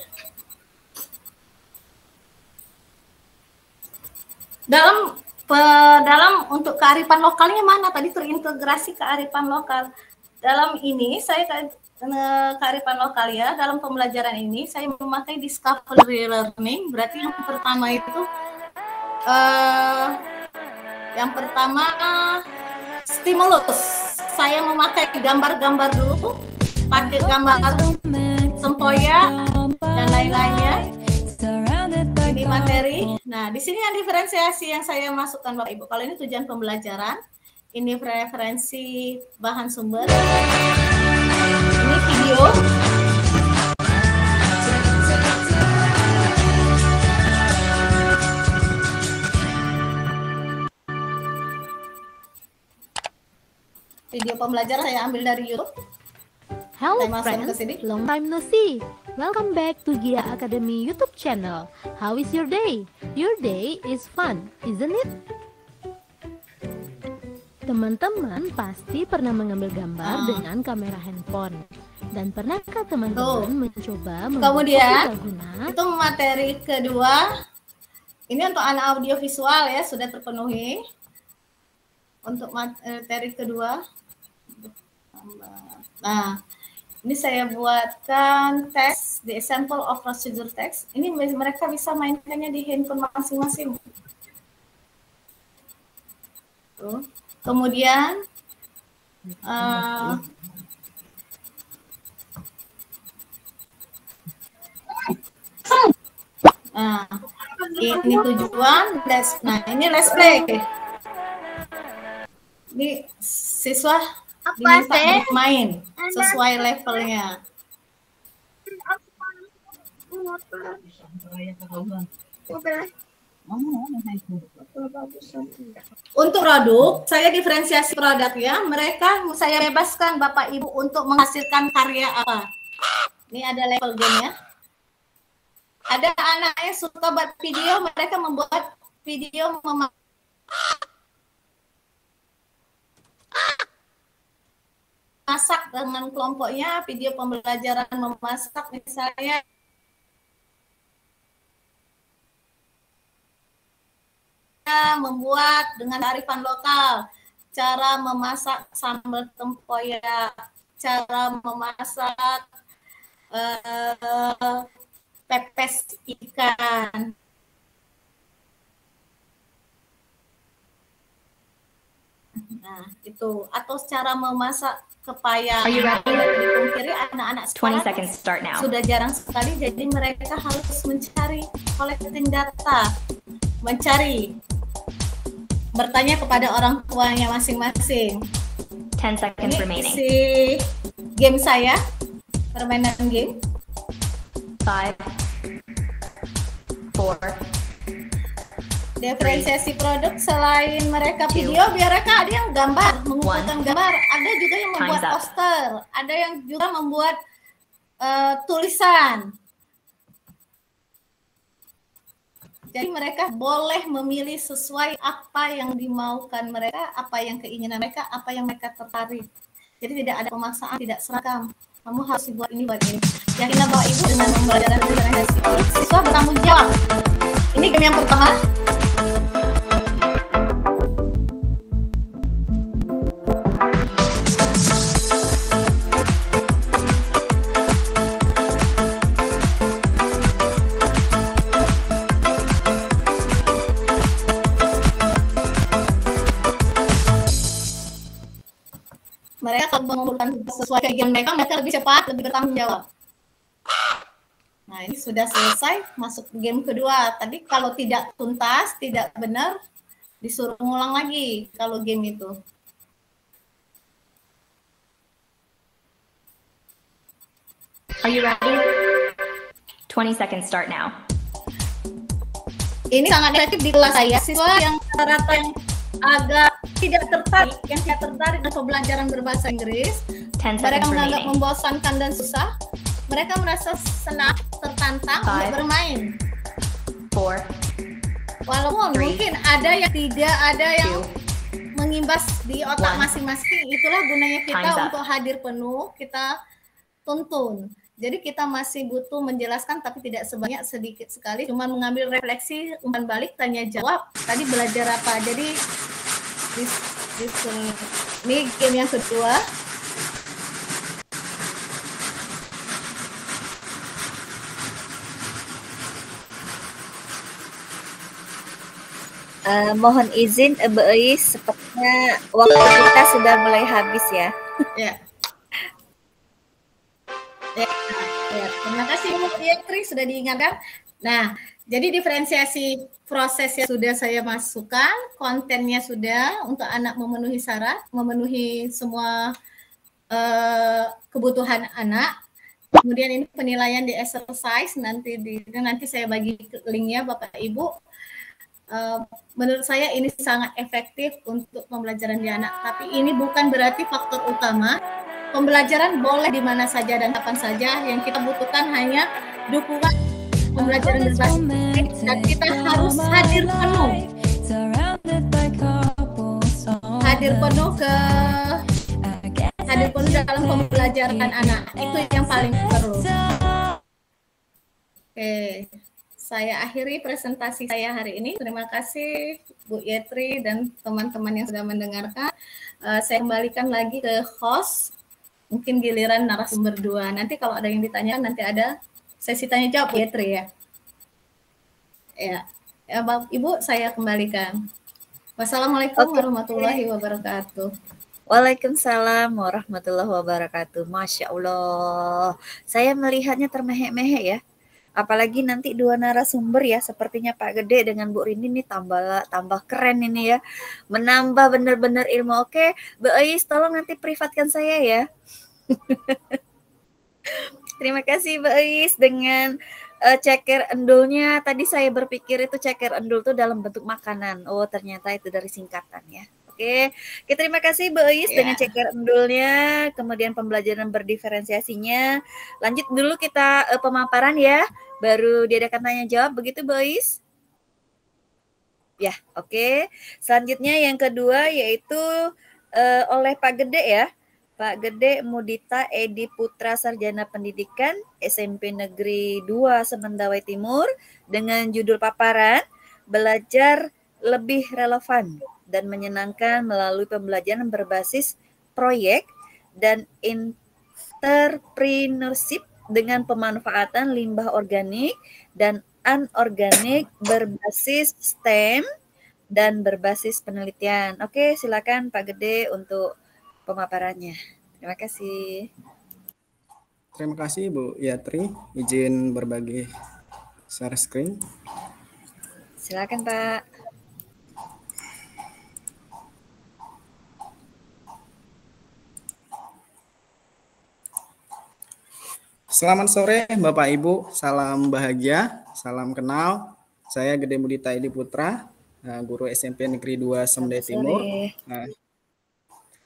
Dalam untuk kearifan lokalnya mana? Tadi terintegrasi kearifan lokal. Dalam ini saya kearifan lokal ya. Dalam pembelajaran ini saya memakai discovery learning. Berarti yang pertama itu stimulus. Saya memakai gambar-gambar dulu, pakai gambar sempoyak dan lain-lainnya. Ini materi. Nah, di sini yang diferensiasi yang saya masukkan Bapak Ibu. Kalau ini tujuan pembelajaran, ini referensi bahan sumber. Ini video. Video pembelajaran saya ambil dari YouTube. Hello friends, long time no see. Welcome back to Gia Academy YouTube channel. How is your day? Your day is fun, isn't it? Teman-teman pasti pernah mengambil gambar dengan kamera handphone. Dan pernahkah teman-teman mencoba kemudian guna? Itu materi kedua. Ini untuk anak audio visual ya, sudah terpenuhi. Untuk materi kedua. Nah, ini saya buatkan teks, the example of procedure text. Ini mereka bisa mainkannya di handphone masing-masing. Tuh. Kemudian ini tujuan nah ini let's play. Ini siswa diminta main sesuai levelnya. Untuk produk, saya diferensiasi produk ya. Mereka saya bebaskan Bapak Ibu untuk menghasilkan karya apa. Ini ada level game ya. Ada anak yang suka buat video, mereka membuat video memasak dengan kelompoknya, video pembelajaran memasak misalnya. Membuat dengan kearifan lokal, cara memasak sambal tempoyak, cara memasak pepes ikan. Nah, itu atau cara memasak kepaya. Di kiri anak-anak sekolah sudah jarang sekali, jadi mereka harus mencari collecting data, mencari, bertanya kepada orang tuanya masing-masing. 10 seconds remaining. Si game saya, permainan game. 5, Diferensiasi produk selain mereka video, mereka ada yang gambar, mengumpulkan gambar, ada juga yang membuat poster, ada yang juga membuat tulisan. Jadi mereka boleh memilih sesuai apa yang dimaukan mereka, apa yang keinginan mereka, apa yang mereka tertarik. Jadi tidak ada pemaksaan, tidak seragam. Kamu harus buat ini, buat ini. Yang kita bawa ibu dengan pembelajaran diferensiasi produk, siswa bertanggung jawab. Ini game yang pertama. Mereka kalau mengumpulkan sesuai keinginan mereka lebih cepat, lebih bertanggung jawab. Nah, ini sudah selesai, masuk game kedua. Tadi kalau tidak tuntas, tidak benar, disuruh ngulang lagi kalau game itu. Are you ready? 20 seconds start now. Ini sangat efektif di kelas saya. Siswa yang rata yang agak tidak tertarik, yang tidak tertarik dengan pembelajaran berbahasa Inggris, mereka menganggap membosankan dan susah, mereka merasa senang, tertantang untuk bermain. 4, walaupun mungkin ada yang tidak, ada yang mengimbas di otak masing-masing. Itulah gunanya kita untuk hadir penuh, kita tuntun. Jadi kita masih butuh menjelaskan, tapi tidak sebanyak, sedikit sekali, cuma mengambil refleksi, umpan balik, tanya jawab, tadi belajar apa. Jadi ini game yang kedua. Mohon izin, Beis, sepertinya waktu kita sudah mulai habis ya. Ya. Ya, terima kasih Bu Yetri sudah diingatkan. Nah, jadi diferensiasi prosesnya sudah saya masukkan, kontennya sudah untuk anak memenuhi syarat, memenuhi semua kebutuhan anak. Kemudian ini penilaian di exercise, nanti saya bagi linknya Bapak Ibu. Menurut saya ini sangat efektif untuk pembelajaran di anak, tapi ini bukan berarti faktor utama. Pembelajaran boleh di mana saja dan kapan saja, yang kita butuhkan hanya dukungan pembelajaran berbahasa Inggris, dan kita harus hadir penuh dalam pembelajaran anak. Itu yang paling perlu. Oke, saya akhiri presentasi saya hari ini. Terima kasih Bu Yetri dan teman-teman yang sudah mendengarkan. Saya kembalikan lagi ke host. Mungkin giliran narasumber 2. Nanti kalau ada yang ditanyakan, nanti ada sesi tanya jawab Yetri ya. Ya, Bapak Ibu, saya kembalikan. Wassalamualaikum warahmatullahi wabarakatuh. Waalaikumsalam warahmatullahi wabarakatuh. Masya Allah, saya melihatnya termehek-mehek ya. Apalagi nanti 2 narasumber ya, sepertinya Pak Gede dengan Bu Rini nih tambah keren ini ya. Menambah benar-benar ilmu. Oke, Beis, tolong nanti privatkan saya ya. Terima kasih Beis dengan ceker endulnya. Tadi saya berpikir itu ceker endul itu dalam bentuk makanan. Oh, ternyata itu dari singkatan ya. Oke, terima kasih Beis dengan ceker endulnya, kemudian pembelajaran berdiferensiasinya. Lanjut dulu kita pemaparan ya, baru diadakan tanya jawab, begitu Beis? Ya, oke. Selanjutnya yang kedua yaitu oleh Pak Gede ya. Pak Gede Mudita Edi Putra Sarjana Pendidikan SMP Negeri 2 Semendawai Timur dengan judul paparan Belajar Lebih Relevan dan Menyenangkan Melalui Pembelajaran Berbasis Proyek dan Entrepreneurship dengan Pemanfaatan Limbah Organik dan Anorganik Berbasis STEM dan Berbasis Penelitian. Oke, silakan Pak Gede untuk pemaparannya. Terima kasih. Terima kasih Bu Yetri. Izin berbagi share screen. Silakan Pak. Selamat sore Bapak Ibu, salam bahagia, salam kenal. Saya Gede Mudita Edi Putra, guru SMP Negeri 2 Semde Timur.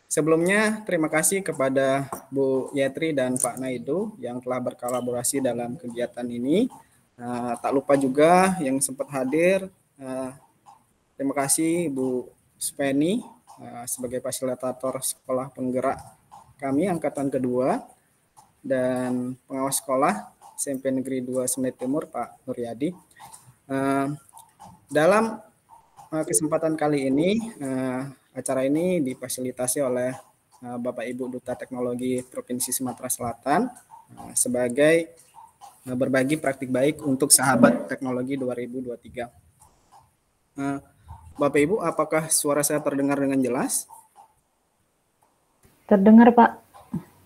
Sebelumnya terima kasih kepada Bu Yetri dan Pak Naidu yang telah berkolaborasi dalam kegiatan ini. Tak lupa juga yang sempat hadir, terima kasih Bu Speni sebagai fasilitator sekolah penggerak kami angkatan kedua, dan pengawas sekolah SMP Negeri 2 Semde Timur Pak Nuryadi. Dalam kesempatan kali ini, acara ini difasilitasi oleh Bapak Ibu Duta Teknologi Provinsi Sumatera Selatan sebagai berbagi praktik baik untuk sahabat teknologi 2023. Bapak Ibu, apakah suara saya terdengar dengan jelas? Terdengar, Pak.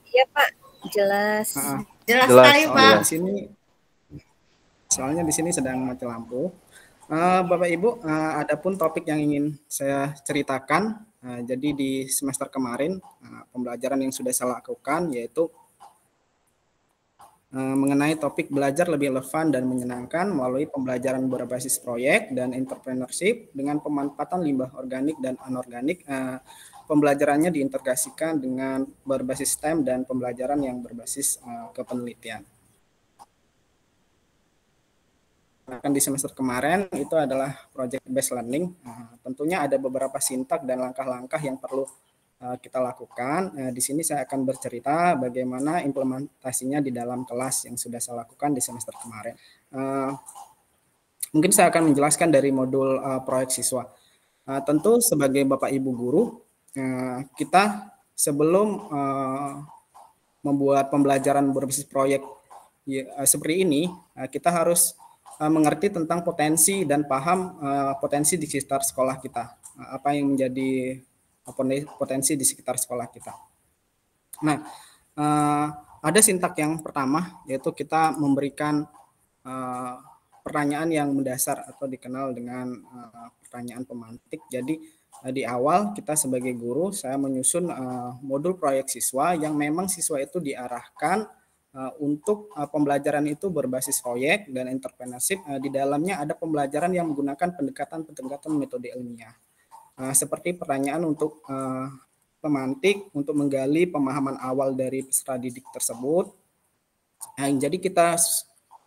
Iya, Pak. Jelas. Jelas sekali, Pak. Soalnya di sini sedang mati lampu. Bapak Ibu, adapun topik yang ingin saya ceritakan, jadi di semester kemarin pembelajaran yang sudah saya lakukan yaitu mengenai topik belajar lebih relevan dan menyenangkan melalui pembelajaran berbasis proyek dan entrepreneurship dengan pemanfaatan limbah organik dan anorganik. Pembelajarannya diintegrasikan dengan berbasis STEM dan pembelajaran yang berbasis kepenelitian. Di semester kemarin itu adalah project based learning. Tentunya ada beberapa sintak dan langkah-langkah yang perlu kita lakukan. Di sini saya akan bercerita bagaimana implementasinya di dalam kelas yang sudah saya lakukan di semester kemarin. Mungkin saya akan menjelaskan dari modul proyek siswa. Tentu sebagai Bapak Ibu guru, kita sebelum membuat pembelajaran berbasis proyek seperti ini, kita harus mengerti tentang potensi dan paham potensi di sekitar sekolah kita. Apa yang menjadi potensi di sekitar sekolah kita. Nah, ada sintak yang pertama, yaitu kita memberikan pertanyaan yang mendasar atau dikenal dengan pertanyaan pemantik. Jadi di awal kita sebagai guru, saya menyusun modul proyek siswa yang memang siswa itu diarahkan untuk pembelajaran itu berbasis proyek dan entrepreneurship. Di dalamnya ada pembelajaran yang menggunakan pendekatan metode ilmiah. Seperti pertanyaan untuk pemantik, untuk menggali pemahaman awal dari peserta didik tersebut. Jadi kita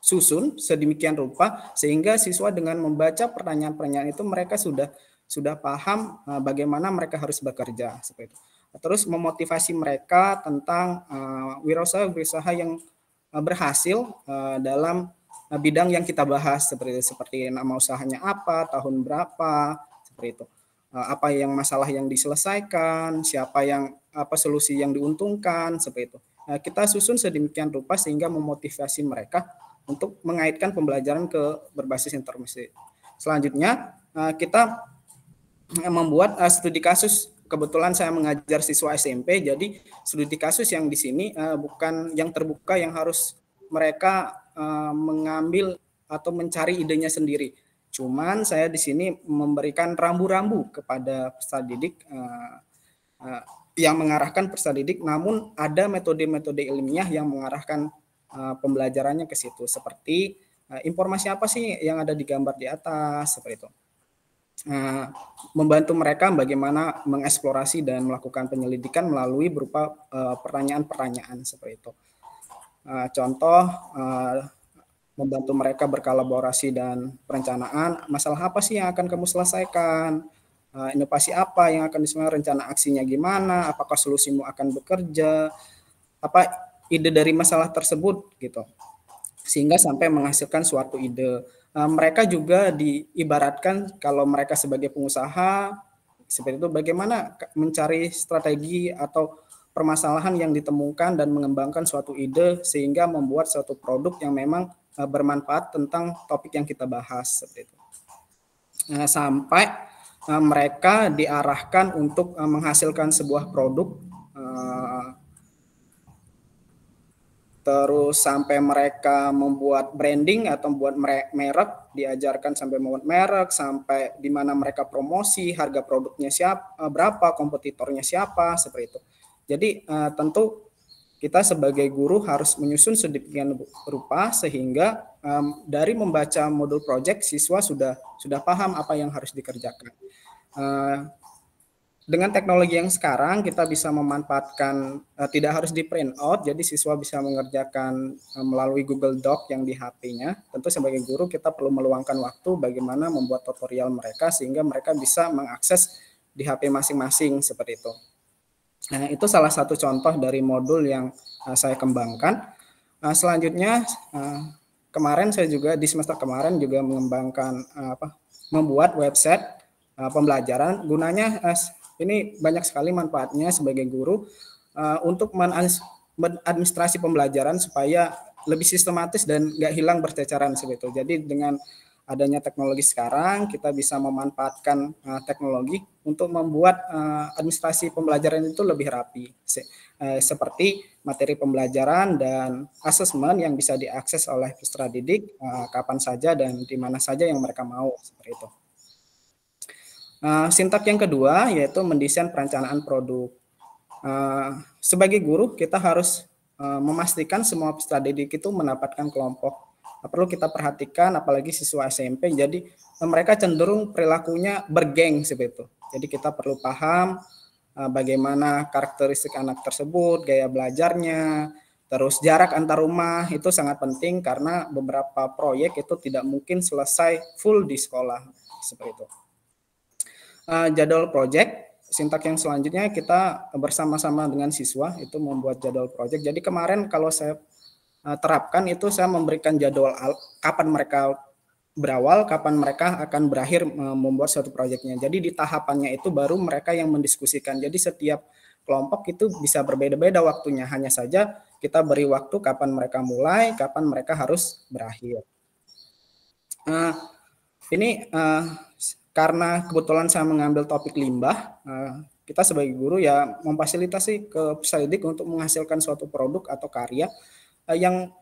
susun sedemikian rupa sehingga siswa dengan membaca pertanyaan-pertanyaan itu mereka sudah paham bagaimana mereka harus bekerja seperti itu. Terus memotivasi mereka tentang wirausaha yang berhasil dalam bidang yang kita bahas seperti nama usahanya apa, tahun berapa, seperti itu. Apa yang masalah yang diselesaikan, apa solusi yang diuntungkan, seperti itu. Kita susun sedemikian rupa sehingga memotivasi mereka untuk mengaitkan pembelajaran ke berbasis intermesi. Selanjutnya kita membuat studi kasus. Kebetulan saya mengajar siswa SMP, jadi studi kasus yang di sini bukan yang terbuka yang harus mereka mengambil atau mencari idenya sendiri. Cuman saya di sini memberikan rambu-rambu kepada peserta didik yang mengarahkan peserta didik, namun ada metode-metode ilmiah yang mengarahkan pembelajarannya ke situ. Seperti informasi apa sih yang ada di gambar di atas, seperti itu. Membantu mereka bagaimana mengeksplorasi dan melakukan penyelidikan melalui berupa pertanyaan-pertanyaan seperti itu. Contoh, membantu mereka berkolaborasi dan perencanaan, masalah apa sih yang akan kamu selesaikan, inovasi apa yang akan diselesaikan, rencana aksinya gimana, apakah solusimu akan bekerja, apa ide dari masalah tersebut gitu, sehingga sampai menghasilkan suatu ide. Mereka juga diibaratkan kalau mereka sebagai pengusaha seperti itu, bagaimana mencari strategi atau permasalahan yang ditemukan dan mengembangkan suatu ide sehingga membuat suatu produk yang memang bermanfaat tentang topik yang kita bahas seperti itu. Sampai mereka diarahkan untuk menghasilkan sebuah produk, terus sampai mereka membuat branding atau membuat merek, diajarkan sampai membuat merek, sampai di mana mereka promosi, harga produknya berapa, kompetitornya siapa, seperti itu. Jadi tentu kita sebagai guru harus menyusun sedemikian rupa sehingga dari membaca modul project siswa sudah paham apa yang harus dikerjakan. Dengan teknologi yang sekarang kita bisa memanfaatkan tidak harus di print out, jadi siswa bisa mengerjakan melalui Google Doc yang di HP-nya. Tentu sebagai guru kita perlu meluangkan waktu bagaimana membuat tutorial mereka sehingga mereka bisa mengakses di HP masing-masing seperti itu. Nah, itu salah satu contoh dari modul yang saya kembangkan. Selanjutnya kemarin saya juga di semester kemarin juga mengembangkan membuat website pembelajaran. Gunanya ini banyak sekali manfaatnya sebagai guru untuk mengadministrasi pembelajaran supaya lebih sistematis dan nggak hilang berceceran seperti itu. Jadi dengan adanya teknologi sekarang kita bisa memanfaatkan teknologi untuk membuat administrasi pembelajaran itu lebih rapi, seperti materi pembelajaran dan asesmen yang bisa diakses oleh peserta didik kapan saja dan di mana saja yang mereka mau seperti itu. Sintak yang kedua yaitu mendesain perencanaan produk. Sebagai guru kita harus memastikan semua peserta didik itu mendapatkan kelompok. Perlu kita perhatikan apalagi siswa SMP, jadi mereka cenderung perilakunya bergeng seperti itu. Jadi kita perlu paham bagaimana karakteristik anak tersebut, gaya belajarnya, terus jarak antar rumah itu sangat penting karena beberapa proyek itu tidak mungkin selesai full di sekolah seperti itu. Jadwal proyek, sintak yang selanjutnya kita bersama-sama dengan siswa itu membuat jadwal proyek. Jadi kemarin kalau saya terapkan itu saya memberikan jadwal kapan mereka berawal, kapan mereka akan berakhir membuat suatu proyeknya. Jadi di tahapannya itu baru mereka yang mendiskusikan. Jadi setiap kelompok itu bisa berbeda-beda waktunya. Hanya saja kita beri waktu kapan mereka mulai, kapan mereka harus berakhir. Ini karena kebetulan saya mengambil topik limbah, kita sebagai guru ya memfasilitasi ke peserta didik untuk menghasilkan suatu produk atau karya yang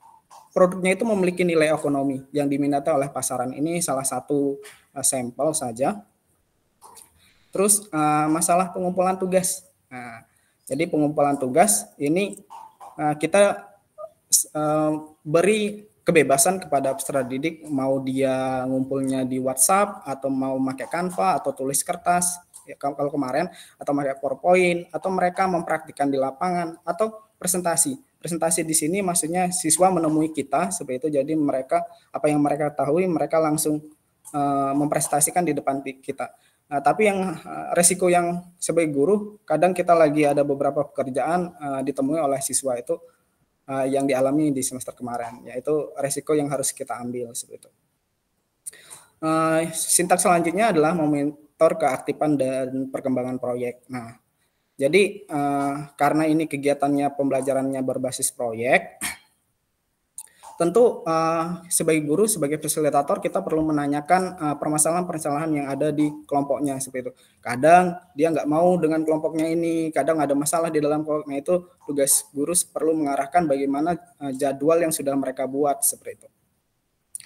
produknya itu memiliki nilai ekonomi yang diminati oleh pasaran. Ini salah satu sampel saja. Terus masalah pengumpulan tugas. Jadi pengumpulan tugas ini kita beri kebebasan kepada peserta didik mau dia ngumpulnya di WhatsApp atau mau pakai Canva atau tulis kertas ya, kalau kemarin atau pakai PowerPoint atau mereka mempraktikkan di lapangan atau presentasi. Presentasi di sini maksudnya siswa menemui kita seperti itu, jadi mereka apa yang mereka ketahui mereka langsung mempresentasikan di depan kita. Tapi yang resiko yang sebagai guru kadang kita lagi ada beberapa pekerjaan ditemui oleh siswa itu yang dialami di semester kemarin, yaitu resiko yang harus kita ambil seperti itu. Sintak selanjutnya adalah memonitor keaktifan dan perkembangan proyek. Nah, jadi karena ini kegiatannya pembelajarannya berbasis proyek, tentu sebagai guru, sebagai fasilitator kita perlu menanyakan permasalahan-permasalahan yang ada di kelompoknya seperti itu. Kadang dia nggak mau dengan kelompoknya ini, kadang ada masalah di dalam kelompoknya itu, tugas guru perlu mengarahkan bagaimana jadwal yang sudah mereka buat seperti itu.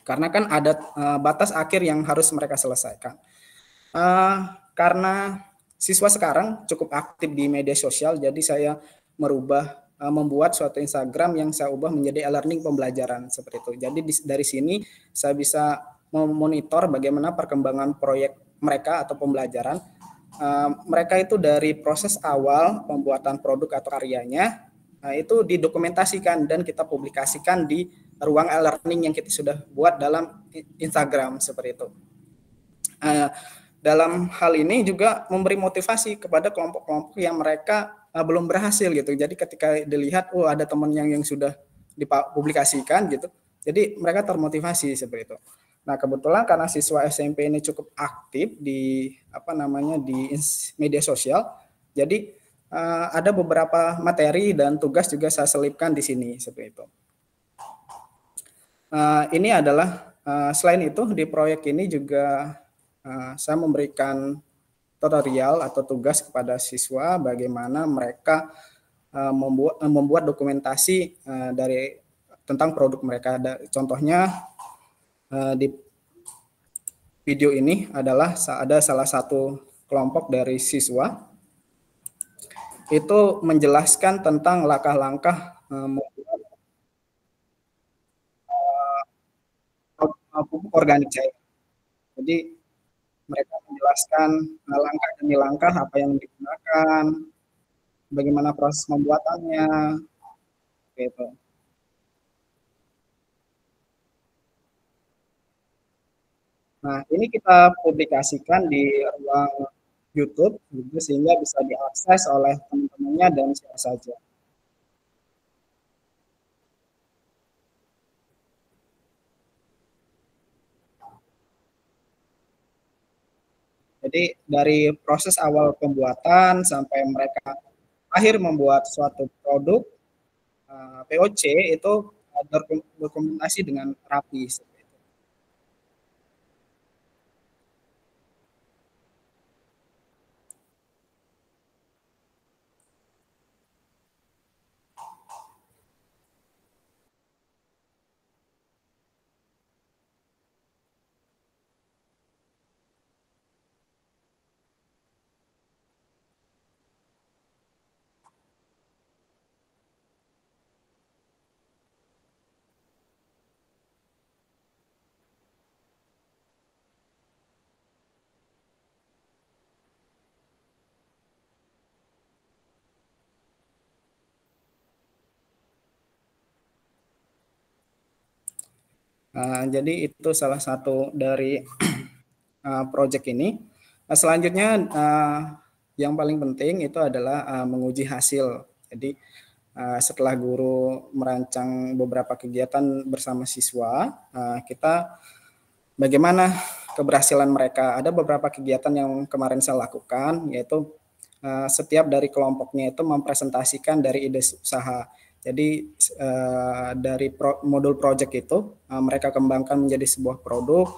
Karena kan ada batas akhir yang harus mereka selesaikan. Karena siswa sekarang cukup aktif di media sosial, jadi saya membuat suatu Instagram yang saya ubah menjadi e-learning pembelajaran seperti itu. Jadi dari sini saya bisa memonitor bagaimana perkembangan proyek mereka atau pembelajaran. Mereka itu dari proses awal pembuatan produk atau karyanya itu didokumentasikan dan kita publikasikan di ruang e-learning yang kita sudah buat dalam Instagram seperti itu. Dalam hal ini juga memberi motivasi kepada kelompok-kelompok yang mereka belum berhasil gitu. Jadi ketika dilihat, oh ada temannya yang sudah dipublikasikan gitu, jadi mereka termotivasi seperti itu. Nah kebetulan karena siswa SMP ini cukup aktif di di media sosial, jadi ada beberapa materi dan tugas juga saya selipkan di sini seperti itu. Ini adalah selain itu di proyek ini juga saya memberikan tutorial atau tugas kepada siswa bagaimana mereka membuat dokumentasi tentang produk mereka. Contohnya di video ini adalah ada salah satu kelompok dari siswa itu menjelaskan tentang langkah-langkah membuat pupuk organik cair. Jadi mereka menjelaskan langkah demi langkah apa yang digunakan, bagaimana proses pembuatannya, gitu. Nah, ini kita publikasikan di ruang YouTube, gitu, sehingga bisa diakses oleh teman-temannya dan siapa saja. Jadi dari proses awal pembuatan sampai mereka akhir membuat suatu produk POC itu dokumentasi dengan rapi. Jadi itu salah satu dari proyek ini. Selanjutnya yang paling penting itu adalah menguji hasil. Jadi setelah guru merancang beberapa kegiatan bersama siswa, kita bagaimana keberhasilan mereka. Ada beberapa kegiatan yang kemarin saya lakukan, yaitu setiap dari kelompoknya itu mempresentasikan dari ide usaha. Jadi dari modul project itu mereka kembangkan menjadi sebuah produk.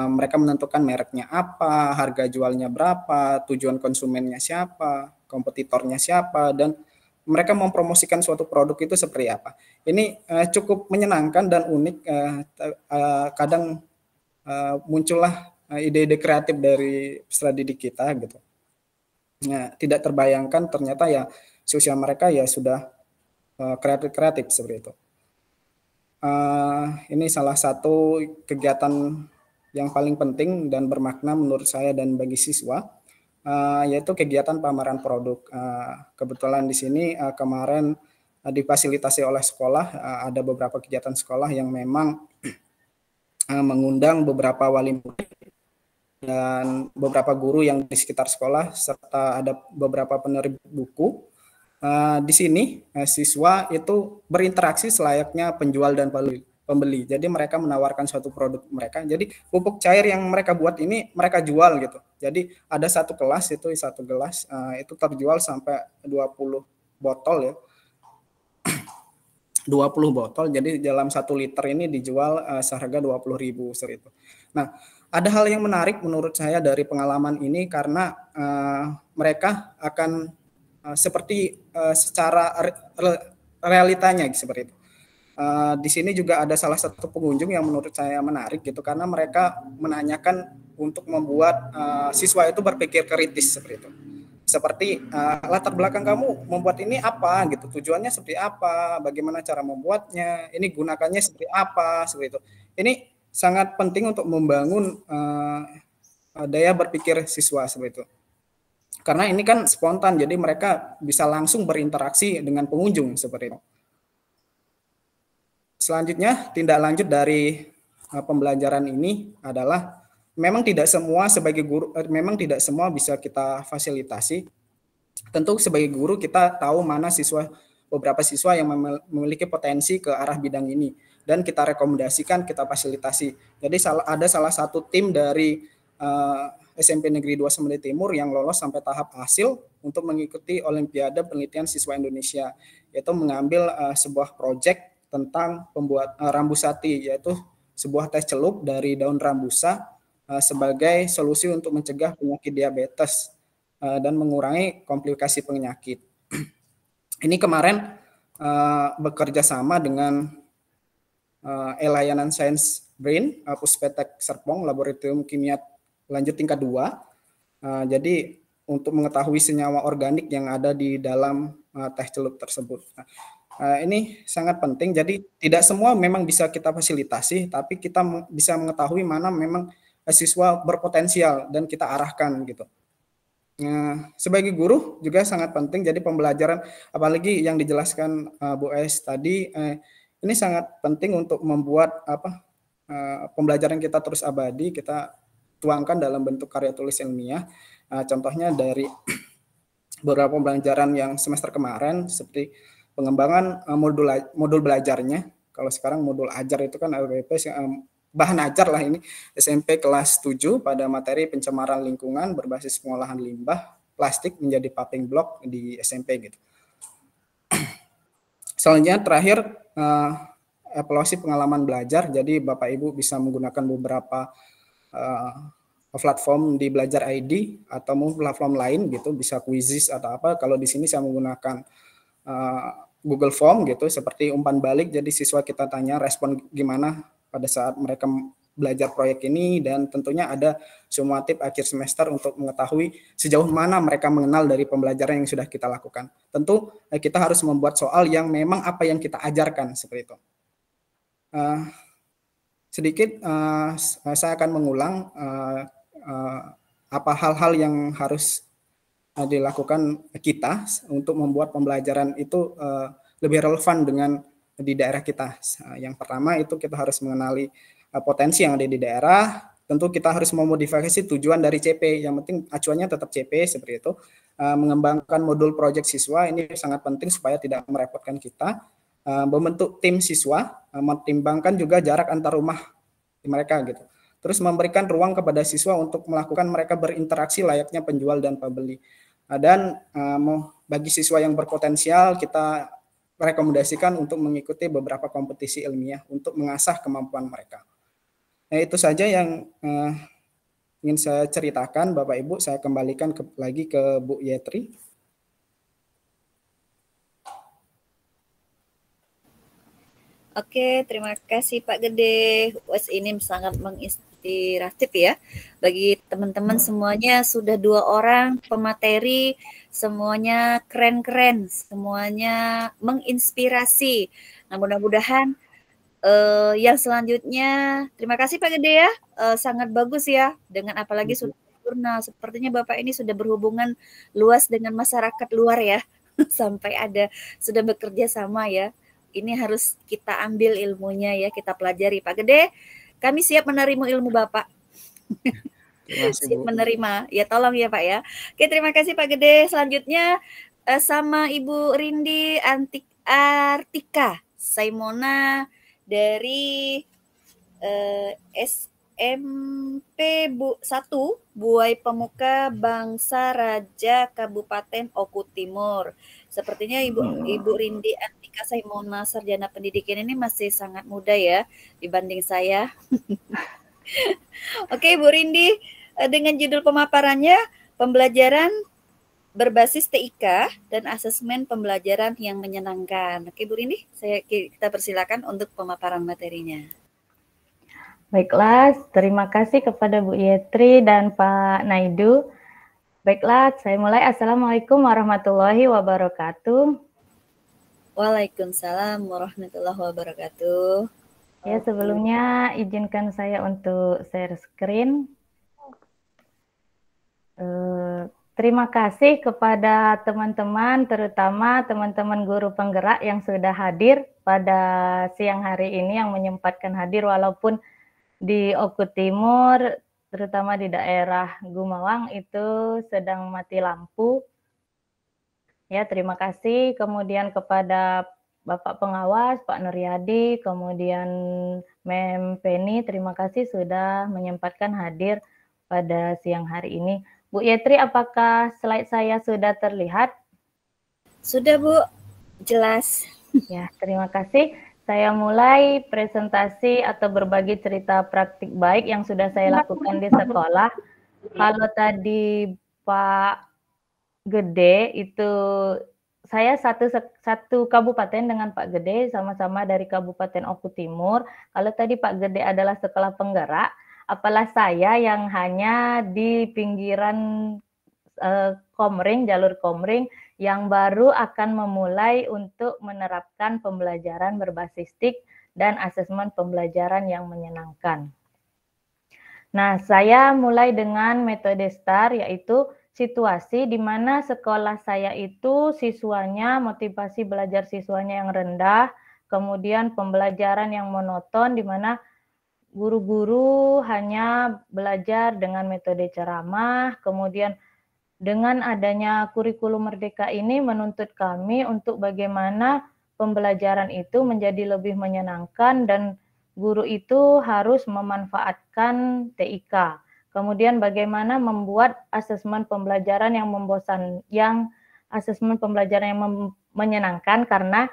Mereka menentukan mereknya apa, harga jualnya berapa, tujuan konsumennya siapa, kompetitornya siapa, dan mereka mempromosikan suatu produk itu seperti apa. Ini cukup menyenangkan dan unik. Kadang muncullah ide-ide kreatif dari peserta didik kita gitu. Nah, tidak terbayangkan ternyata ya seusia mereka ya sudah kreatif seperti itu. Ini salah satu kegiatan yang paling penting dan bermakna menurut saya dan bagi siswa, yaitu kegiatan pameran produk. Kebetulan di sini kemarin difasilitasi oleh sekolah, ada beberapa kegiatan sekolah yang memang mengundang beberapa wali murid dan beberapa guru yang di sekitar sekolah, serta ada beberapa penerbit buku. Di sini siswa itu berinteraksi selayaknya penjual dan pembeli. Jadi mereka menawarkan suatu produk mereka. Jadi pupuk cair yang mereka buat ini mereka jual gitu. Jadi ada satu gelas itu itu terjual sampai 20 botol ya. 20 botol, jadi dalam 1 liter ini dijual seharga 20.000 seperti itu. Nah, ada hal yang menarik menurut saya dari pengalaman ini karena mereka akan seperti secara realitanya seperti itu. Di sini juga ada salah satu pengunjung yang menurut saya menarik gitu karena mereka menanyakan untuk membuat siswa itu berpikir kritis seperti itu. Seperti latar belakang kamu membuat ini apa gitu, tujuannya seperti apa, bagaimana cara membuatnya, ini gunakannya seperti apa, seperti itu. Ini sangat penting untuk membangun daya berpikir siswa seperti itu. Karena ini kan spontan, jadi mereka bisa langsung berinteraksi dengan pengunjung seperti itu. Selanjutnya, tindak lanjut dari pembelajaran ini adalah memang tidak semua sebagai guru, memang tidak semua bisa kita fasilitasi. Tentu sebagai guru kita tahu mana beberapa siswa yang memiliki potensi ke arah bidang ini dan kita rekomendasikan, kita fasilitasi. Jadi ada salah satu tim dari SMP Negeri 2 Semeli Timur yang lolos sampai tahap hasil untuk mengikuti Olimpiade Penelitian Siswa Indonesia, yaitu mengambil sebuah proyek tentang pembuat rambusati, yaitu sebuah tes celup dari daun rambusa sebagai solusi untuk mencegah penyakit diabetes dan mengurangi komplikasi penyakit. Ini kemarin bekerja sama dengan Layanan Sains Brain, Puspetek Serpong, Laboratorium Kimia Lanjut tingkat 2. Jadi untuk mengetahui senyawa organik yang ada di dalam teh celup tersebut. Nah, Ini sangat penting. Jadi tidak semua memang bisa kita fasilitasi, tapi kita bisa mengetahui mana memang siswa berpotensial dan kita arahkan gitu. Sebagai guru juga sangat penting. Jadi pembelajaran, apalagi yang dijelaskan Bu Es tadi, ini sangat penting untuk membuat pembelajaran kita terus abadi, kita tuangkan dalam bentuk karya tulis ilmiah. Contohnya dari beberapa pembelajaran yang semester kemarin seperti pengembangan modul belajarnya. Kalau sekarang modul ajar itu kan LPP, bahan ajar lah ini, SMP kelas 7 pada materi pencemaran lingkungan berbasis pengolahan limbah plastik menjadi paving block di SMP gitu. Selanjutnya terakhir evaluasi pengalaman belajar. Jadi Bapak Ibu bisa menggunakan beberapa platform di Belajar ID atau platform lain gitu, bisa Quizizz atau apa. Kalau di sini saya menggunakan Google Form gitu, seperti umpan balik. Jadi siswa kita tanya respon gimana pada saat mereka belajar proyek ini, dan tentunya ada sumatif akhir semester untuk mengetahui sejauh mana mereka mengenal dari pembelajaran yang sudah kita lakukan. Tentu kita harus membuat soal yang memang apa yang kita ajarkan seperti itu. Sedikit saya akan mengulang apa hal-hal yang harus dilakukan kita untuk membuat pembelajaran itu lebih relevan dengan di daerah kita. Yang pertama itu kita harus mengenali potensi yang ada di daerah. Tentu kita harus memodifikasi tujuan dari CP. Yang penting acuannya tetap CP seperti itu. Mengembangkan modul proyek siswa ini sangat penting supaya tidak merepotkan kita. Membentuk tim siswa, mempertimbangkan juga jarak antar rumah mereka gitu. Terus memberikan ruang kepada siswa untuk melakukan mereka berinteraksi layaknya penjual dan pembeli. Dan bagi siswa yang berpotensial kita rekomendasikan untuk mengikuti beberapa kompetisi ilmiah untuk mengasah kemampuan mereka. Nah, itu saja yang ingin saya ceritakan, Bapak Ibu. Saya kembalikan lagi ke Bu Yetri. Oke, terima kasih Pak Gede. Ini sangat menginspiratif ya. Bagi teman-teman semuanya, sudah 2 orang pemateri, semuanya keren-keren, semuanya menginspirasi. Nah, mudah-mudahan yang selanjutnya, terima kasih Pak Gede ya, sangat bagus ya, dengan apalagi sudah sempurna. Sepertinya Bapak ini sudah berhubungan luas dengan masyarakat luar ya, sampai sudah bekerja sama ya. Ini harus kita ambil ilmunya ya, kita pelajari. Pak Gede, kami siap menerima ilmu Bapak. Siap menerima, ya tolong ya Pak ya. Oke, terima kasih Pak Gede. Selanjutnya sama Ibu Rindi Artika Saimona dari SMP 1 Buai Pemuka Bangsa Raja Kabupaten Oku Timur. Sepertinya Ibu Rindi Artika Saimona sarjana pendidikan ini masih sangat muda ya dibanding saya. Oke, Bu Rindi, dengan judul pemaparannya pembelajaran berbasis TIK dan asesmen pembelajaran yang menyenangkan. Oke, Bu Rindi, kita persilakan untuk pemaparan materinya. Baiklah, terima kasih kepada Bu Yetri dan Pak Naidu. Baiklah, saya mulai. Assalamualaikum warahmatullahi wabarakatuh. Waalaikumsalam warahmatullahi wabarakatuh. Ya, sebelumnya izinkan saya untuk share screen. Terima kasih kepada teman-teman, terutama teman-teman guru penggerak yang sudah hadir pada siang hari ini, yang menyempatkan hadir walaupun di Oku Timur, terutama di daerah Gumawang itu sedang mati lampu. Ya, terima kasih. Kemudian kepada Bapak Pengawas, Pak Nuryadi, kemudian Mem Penny, terima kasih sudah menyempatkan hadir pada siang hari ini. Bu Yetri, apakah slide saya sudah terlihat? Sudah, Bu. Jelas. Ya, terima kasih. Saya mulai presentasi atau berbagi cerita praktik baik yang sudah saya lakukan di sekolah. Kalau tadi Pak Gede itu saya satu kabupaten dengan Pak Gede, sama-sama dari Kabupaten Oku Timur. Kalau tadi Pak Gede adalah sekolah penggerak, apalah saya yang hanya di pinggiran Komring, jalur Komring yang baru akan memulai untuk menerapkan pembelajaran berbasis TIK dan asesmen pembelajaran yang menyenangkan. Nah, saya mulai dengan metode STAR, yaitu situasi di mana sekolah saya itu siswanya, motivasi belajar siswanya yang rendah, kemudian pembelajaran yang monoton di mana guru-guru hanya belajar dengan metode ceramah, kemudian dengan adanya kurikulum merdeka ini menuntut kami untuk bagaimana pembelajaran itu menjadi lebih menyenangkan dan guru itu harus memanfaatkan TIK. Kemudian bagaimana membuat asesmen pembelajaran yang menyenangkan, karena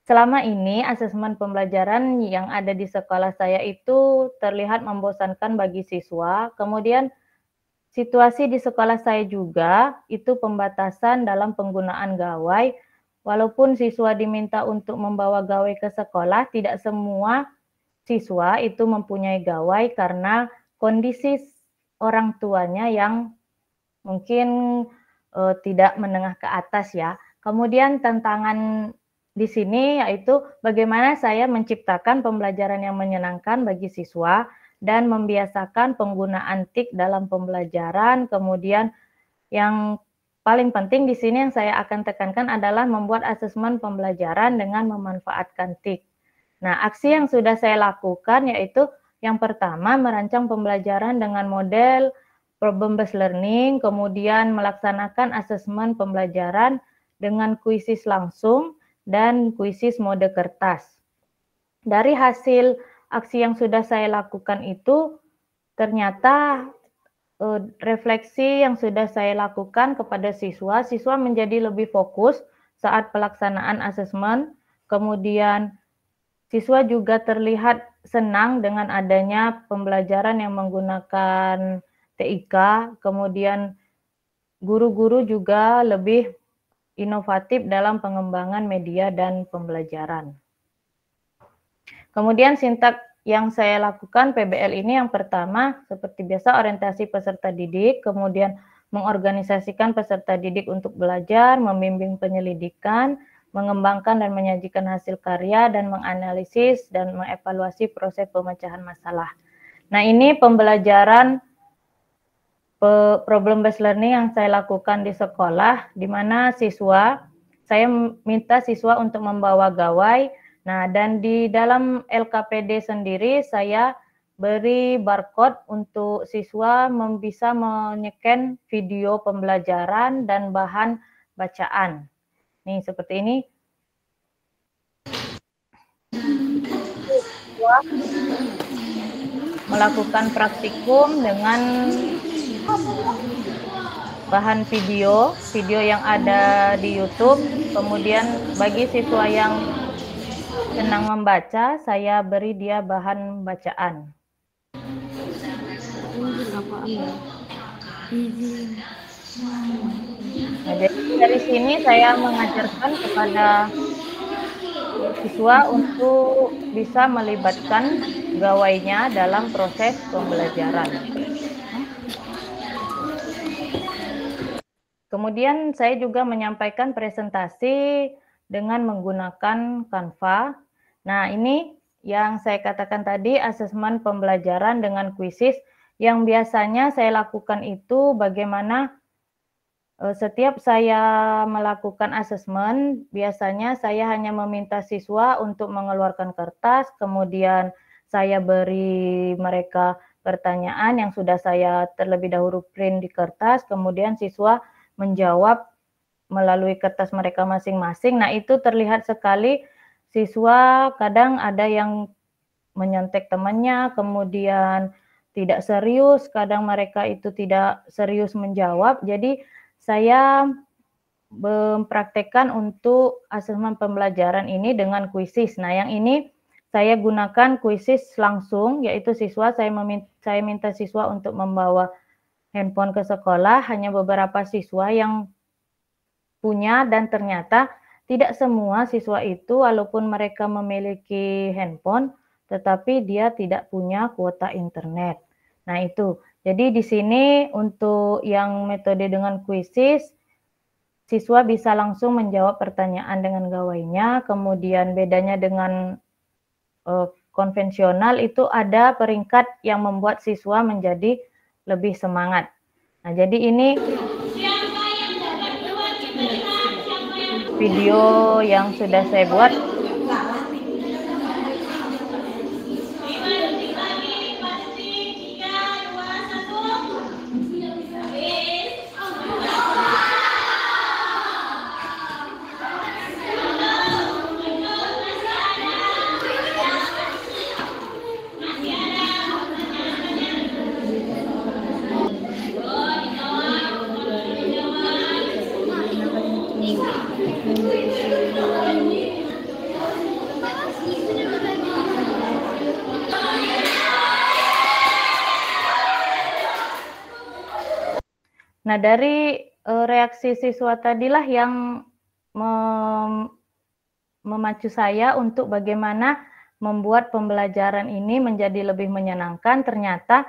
selama ini asesmen pembelajaran yang ada di sekolah saya itu terlihat membosankan bagi siswa. Kemudian situasi di sekolah saya juga itu pembatasan dalam penggunaan gawai. Walaupun siswa diminta untuk membawa gawai ke sekolah, tidak semua siswa itu mempunyai gawai karena kondisi orang tuanya yang mungkin tidak menengah ke atas ya. Kemudian tantangan di sini yaitu bagaimana saya menciptakan pembelajaran yang menyenangkan bagi siswa dan membiasakan penggunaan TIK dalam pembelajaran. Kemudian yang paling penting di sini yang saya akan tekankan adalah membuat asesmen pembelajaran dengan memanfaatkan TIK. Nah, aksi yang sudah saya lakukan yaitu yang pertama merancang pembelajaran dengan model problem-based learning, kemudian melaksanakan asesmen pembelajaran dengan kuisis langsung dan kuisis mode kertas. Dari hasil aksi yang sudah saya lakukan itu, ternyata refleksi yang sudah saya lakukan kepada siswa menjadi lebih fokus saat pelaksanaan asesmen, kemudian siswa juga terlihat senang dengan adanya pembelajaran yang menggunakan TIK, kemudian guru-guru juga lebih inovatif dalam pengembangan media dan pembelajaran. Kemudian sintak yang saya lakukan PBL ini yang pertama, seperti biasa orientasi peserta didik, kemudian mengorganisasikan peserta didik untuk belajar, membimbing penyelidikan, mengembangkan dan menyajikan hasil karya, dan menganalisis dan mengevaluasi proses pemecahan masalah. Nah, ini pembelajaran problem-based learning yang saya lakukan di sekolah, di mana saya minta siswa untuk membawa gawai. Nah, dan di dalam LKPD sendiri, saya beri barcode untuk siswa bisa menyekan video pembelajaran dan bahan bacaan. Nih, seperti ini. Melakukan praktikum dengan bahan video yang ada di YouTube. Kemudian bagi siswa yang senang membaca, saya beri dia bahan bacaan. Nah, jadi dari sini saya mengajarkan kepada siswa untuk bisa melibatkan gawainya dalam proses pembelajaran. Kemudian saya juga menyampaikan presentasi dengan menggunakan Canva. Nah, ini yang saya katakan tadi, asesmen pembelajaran dengan kuisis. Yang biasanya saya lakukan itu bagaimana setiap saya melakukan asesmen, biasanya saya hanya meminta siswa untuk mengeluarkan kertas, kemudian saya beri mereka pertanyaan yang sudah saya terlebih dahulu print di kertas, kemudian siswa menjawab melalui kertas mereka masing-masing. Nah, itu terlihat sekali siswa kadang ada yang menyontek temannya, kemudian tidak serius, kadang mereka itu tidak serius menjawab. Jadi saya mempraktekkan untuk asesmen pembelajaran ini dengan kuisis. Nah, yang ini saya gunakan kuisis langsung, yaitu siswa, saya minta siswa untuk membawa handphone ke sekolah, hanya beberapa siswa yang punya, dan ternyata tidak semua siswa itu walaupun mereka memiliki handphone, tetapi dia tidak punya kuota internet. Nah, itu. Jadi di sini untuk yang metode dengan kuisis, siswa bisa langsung menjawab pertanyaan dengan gawainya, kemudian bedanya dengan konvensional itu ada peringkat yang membuat siswa menjadi lebih semangat. Nah, jadi ini video yang sudah saya buat. Nah, dari reaksi siswa tadilah yang memacu saya untuk bagaimana membuat pembelajaran ini menjadi lebih menyenangkan. Ternyata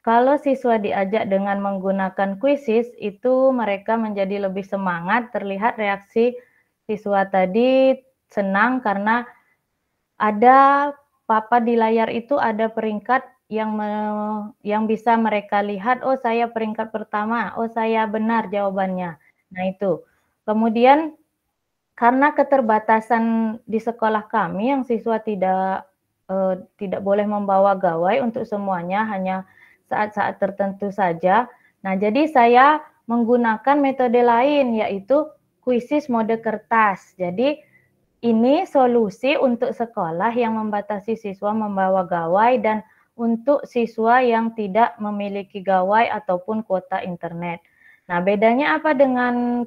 kalau siswa diajak dengan menggunakan kuisis, itu mereka menjadi lebih semangat. Terlihat reaksi siswa tadi senang karena ada papan di layar itu ada peringkat yang bisa mereka lihat, oh saya peringkat pertama, oh saya benar jawabannya. Nah itu. Kemudian karena keterbatasan di sekolah kami yang siswa tidak boleh membawa gawai untuk semuanya, hanya saat-saat tertentu saja. Nah jadi saya menggunakan metode lain yaitu kuisis mode kertas. Jadi ini solusi untuk sekolah yang membatasi siswa membawa gawai dan untuk siswa yang tidak memiliki gawai ataupun kuota internet. Nah, bedanya apa dengan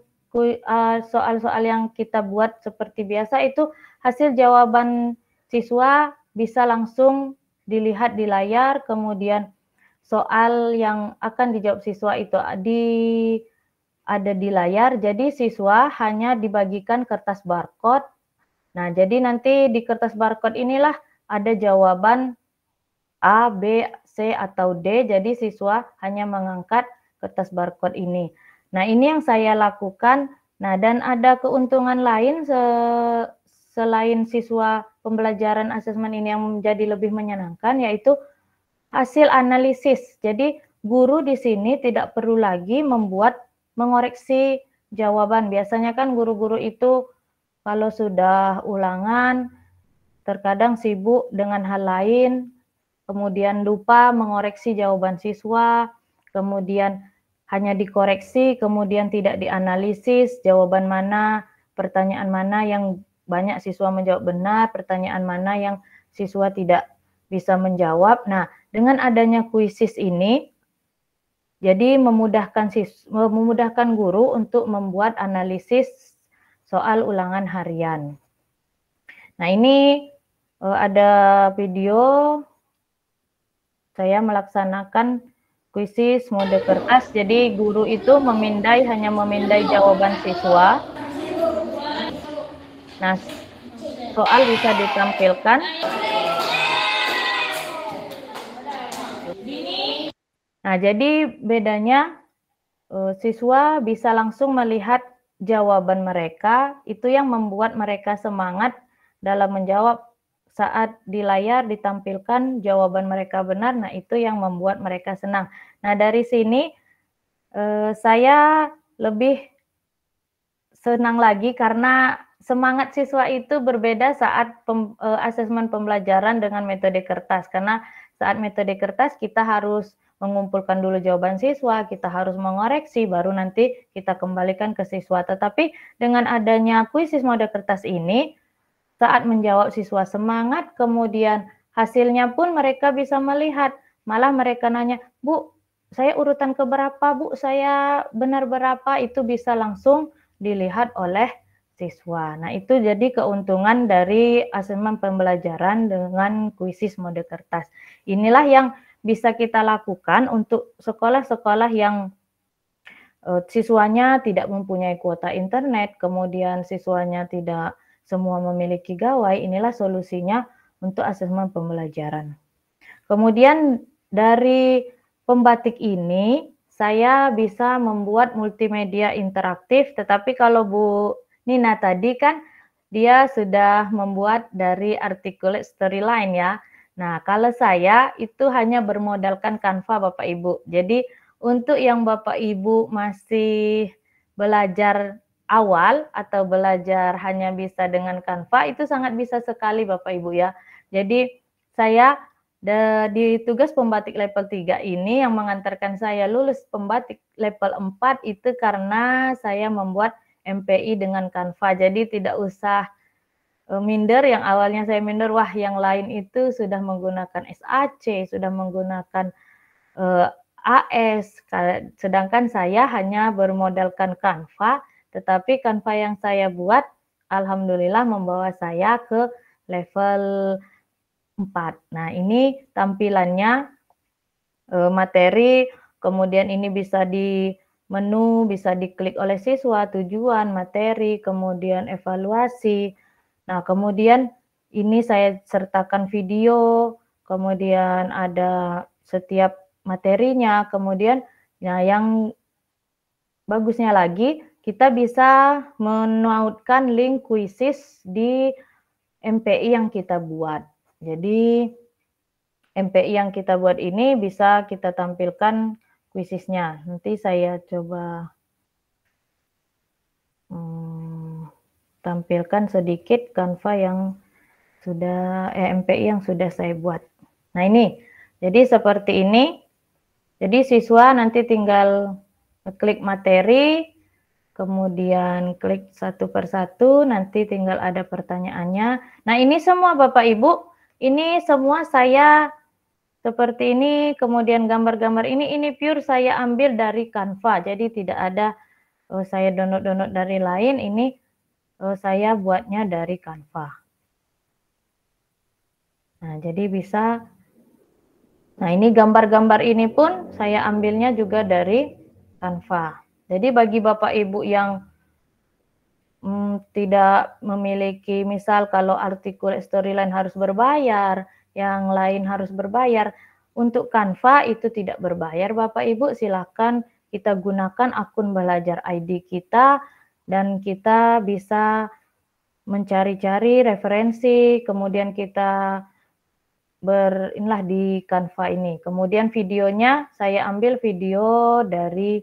soal-soal yang kita buat seperti biasa itu hasil jawaban siswa bisa langsung dilihat di layar, kemudian soal yang akan dijawab siswa itu ada di layar, jadi siswa hanya dibagikan kertas barcode. Nah, jadi nanti di kertas barcode inilah ada jawaban A, B, C, atau D, jadi siswa hanya mengangkat kertas barcode ini. Nah, ini yang saya lakukan. Nah, dan ada keuntungan lain selain siswa pembelajaran asesmen ini yang menjadi lebih menyenangkan, yaitu hasil analisis. Jadi, guru di sini tidak perlu lagi mengoreksi jawaban. Biasanya kan guru-guru itu kalau sudah ulangan, terkadang sibuk dengan hal lain, kemudian lupa mengoreksi jawaban siswa, kemudian hanya dikoreksi, kemudian tidak dianalisis jawaban mana, pertanyaan mana yang banyak siswa menjawab benar, pertanyaan mana yang siswa tidak bisa menjawab. Nah, dengan adanya kuisis ini, jadi memudahkan guru untuk membuat analisis soal ulangan harian. Nah, ini ada video saya melaksanakan kuisis mode kertas. Jadi guru itu hanya memindai jawaban siswa. Nah, soal bisa ditampilkan. Nah, jadi bedanya siswa bisa langsung melihat jawaban mereka, itu yang membuat mereka semangat dalam menjawab. Saat di layar ditampilkan jawaban mereka benar, nah itu yang membuat mereka senang. Nah, dari sini saya lebih senang lagi karena semangat siswa itu berbeda saat asesmen pembelajaran dengan metode kertas. Karena saat metode kertas kita harus mengumpulkan dulu jawaban siswa, kita harus mengoreksi, baru nanti kita kembalikan ke siswa. Tetapi dengan adanya kuisis mode kertas ini, saat menjawab siswa semangat, kemudian hasilnya pun mereka bisa melihat. Malah mereka nanya, Bu, saya urutan keberapa, Bu, saya benar berapa, itu bisa langsung dilihat oleh siswa. Nah, itu jadi keuntungan dari asesmen pembelajaran dengan kuisis mode kertas. Inilah yang bisa kita lakukan untuk sekolah-sekolah yang siswanya tidak mempunyai kuota internet, kemudian siswanya tidak semua memiliki gawai. Inilah solusinya untuk asesmen pembelajaran. Kemudian dari pembatik ini saya bisa membuat multimedia interaktif, tetapi kalau Bu Nina tadi kan dia sudah membuat dari articulate storyline ya. Nah, kalau saya itu hanya bermodalkan Canva Bapak Ibu. Jadi untuk yang Bapak Ibu masih belajar awal atau belajar hanya bisa dengan Canva, itu sangat bisa sekali Bapak Ibu ya. Jadi saya di tugas pembatik level 3 ini yang mengantarkan saya lulus pembatik level 4 itu karena saya membuat MPI dengan Canva. Jadi tidak usah minder, yang awalnya saya minder, wah yang lain itu sudah menggunakan SAC, sudah menggunakan AS, sedangkan saya hanya bermodalkan Canva, tetapi Canva yang saya buat alhamdulillah membawa saya ke level 4. Nah, ini tampilannya materi, kemudian ini bisa di menu, bisa diklik oleh siswa, tujuan, materi, kemudian evaluasi. Nah, kemudian ini saya sertakan video, kemudian ada setiap materinya, kemudian nah yang bagusnya lagi kita bisa menautkan link kuisis di MPI yang kita buat. Jadi MPI yang kita buat ini bisa kita tampilkan kuisisnya. Nanti saya coba tampilkan sedikit Canva yang sudah MPI yang sudah saya buat. Nah ini, jadi seperti ini. Jadi siswa nanti tinggal klik materi, kemudian klik satu persatu, nanti tinggal ada pertanyaannya. Nah ini semua Bapak Ibu, ini semua saya seperti ini, kemudian gambar-gambar ini pure saya ambil dari Canva. Jadi tidak ada saya download dari lain, ini saya buatnya dari Canva. Nah jadi bisa, nah ini gambar-gambar ini pun saya ambilnya juga dari Canva. Jadi bagi Bapak Ibu yang tidak memiliki, misal kalau articulate storyline harus berbayar, yang lain harus berbayar, untuk Canva itu tidak berbayar Bapak Ibu, silakan kita gunakan akun belajar ID kita dan kita bisa mencari-cari referensi, kemudian kita berinlah di Canva ini. Kemudian videonya saya ambil video dari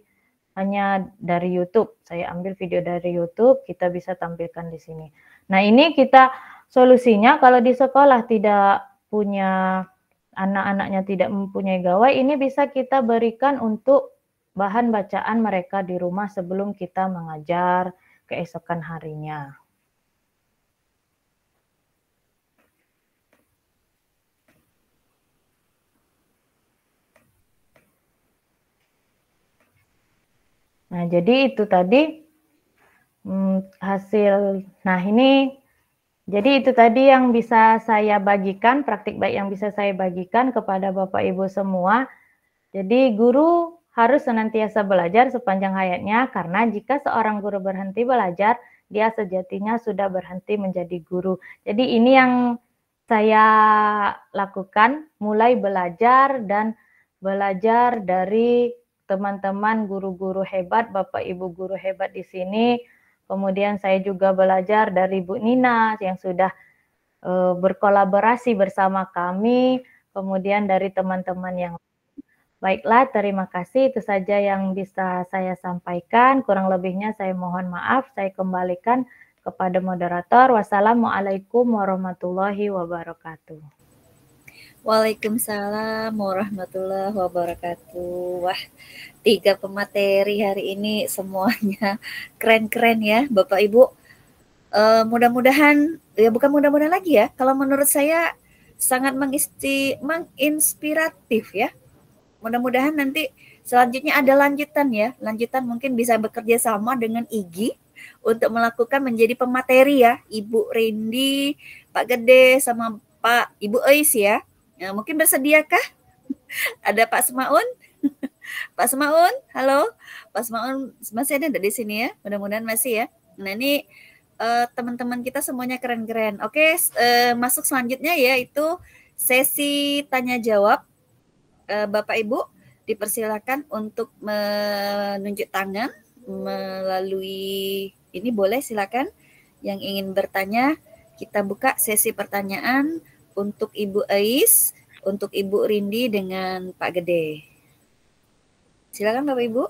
hanya dari YouTube. Saya ambil video dari YouTube, kita bisa tampilkan di sini. Nah, ini kita solusinya kalau di sekolah tidak punya, anak-anaknya tidak mempunyai gawai, ini bisa kita berikan untuk bahan bacaan mereka di rumah sebelum kita mengajar keesokan harinya. Nah, jadi itu tadi hasil. Nah, ini jadi itu tadi yang bisa saya bagikan, praktik baik yang bisa saya bagikan kepada Bapak Ibu semua. Jadi guru harus senantiasa belajar sepanjang hayatnya, karena jika seorang guru berhenti belajar, dia sejatinya sudah berhenti menjadi guru. Jadi ini yang saya lakukan, mulai belajar dan belajar dari teman-teman guru-guru hebat, Bapak Ibu guru hebat di sini. Kemudian saya juga belajar dari Bu Nina yang sudah berkolaborasi bersama kami, kemudian dari teman-teman yang lain. Baiklah, terima kasih. Itu saja yang bisa saya sampaikan. Kurang lebihnya saya mohon maaf. Saya kembalikan kepada moderator. Wassalamualaikum warahmatullahi wabarakatuh. Waalaikumsalam warahmatullahi wabarakatuh. Wah, 3 pemateri hari ini semuanya keren-keren ya Bapak Ibu. Mudah-mudahan, ya bukan mudah-mudahan lagi ya, kalau menurut saya sangat menginspiratif ya. Mudah-mudahan nanti selanjutnya ada lanjutan ya. Lanjutan mungkin bisa bekerja sama dengan IGI untuk melakukan menjadi pemateri ya. Ibu Rindi, Pak Gede, sama Pak Ibu Eis ya. Ya, mungkin bersediakah? Ada Pak Semaun? Pak Semaun, halo. Pak Semaun masih ada di sini ya? Mudah-mudahan masih ya. Nah ini teman-teman kita semuanya keren-keren. Oke, masuk selanjutnya yaitu sesi tanya jawab. Bapak Ibu, dipersilakan untuk menunjuk tangan melalui ini, boleh silakan yang ingin bertanya. Kita buka sesi pertanyaan untuk Ibu Ais, untuk Ibu Rindi dengan Pak Gede. Silakan Bapak Ibu.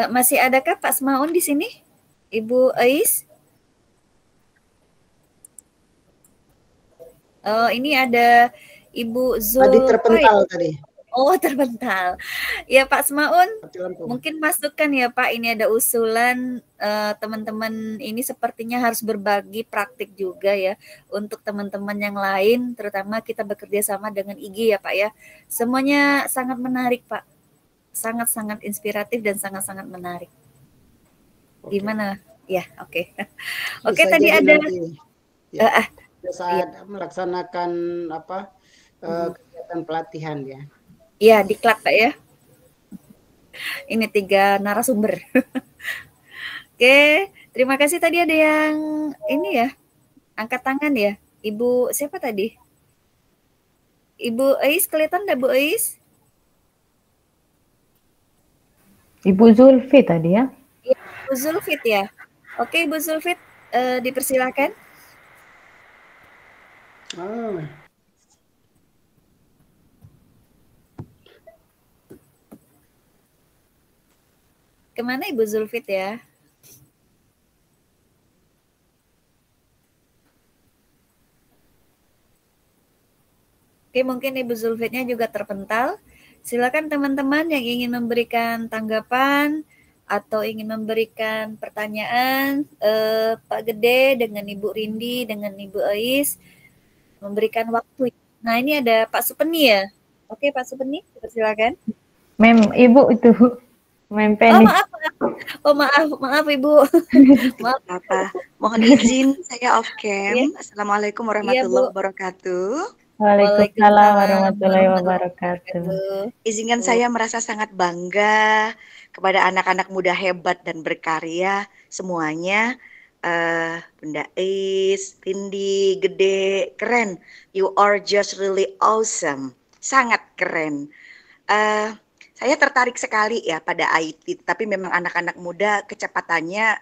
Masih adakah Pak Semaun di sini? Ibu Ais? Oh, ini ada Ibu Zul. Tadi terpental tadi. Oh, terpental. Ya Pak Semaun, mungkin masukkan ya Pak, ini ada usulan teman-teman ini sepertinya harus berbagi praktik juga ya untuk teman-teman yang lain, terutama kita bekerja sama dengan IG ya Pak ya. Semuanya sangat menarik Pak, sangat-sangat inspiratif dan sangat-sangat menarik. Gimana? Ya, oke. Oke, tadi ada saat melaksanakan kegiatan pelatihan ya. Iya, diklat Pak ya. Ini 3 narasumber. Oke, terima kasih. Tadi ada yang ini ya, angkat tangan ya. Ibu siapa tadi? Ibu Ais, kelihatan enggak Bu Ais? Ibu Zulfi tadi ya. Iya, Ibu Zulfit ya. Oke, Ibu Zulfit, dipersilakan. Kemana Ibu Zulfit ya? Oke, mungkin Ibu Zulfitnya juga terpental. Silakan teman-teman yang ingin memberikan tanggapan atau ingin memberikan pertanyaan, Pak Gede dengan Ibu Rindi dengan Ibu Ais memberikan waktu. Nah, ini ada Pak Supeni ya. Oke, Pak Supeni, silakan. Ibu itu. Oh, maaf Ibu. Maaf. Apa? Mohon izin saya off cam. Assalamualaikum warahmatullahi wabarakatuh. Waalaikumsalam warahmatullahi wabarakatuh. Izinkan saya merasa sangat bangga kepada anak-anak muda hebat dan berkarya semuanya. Bunda Ais, Rindi, Gede, keren. You are just really awesome. Sangat keren. Saya tertarik sekali ya pada IT, tapi memang anak-anak muda kecepatannya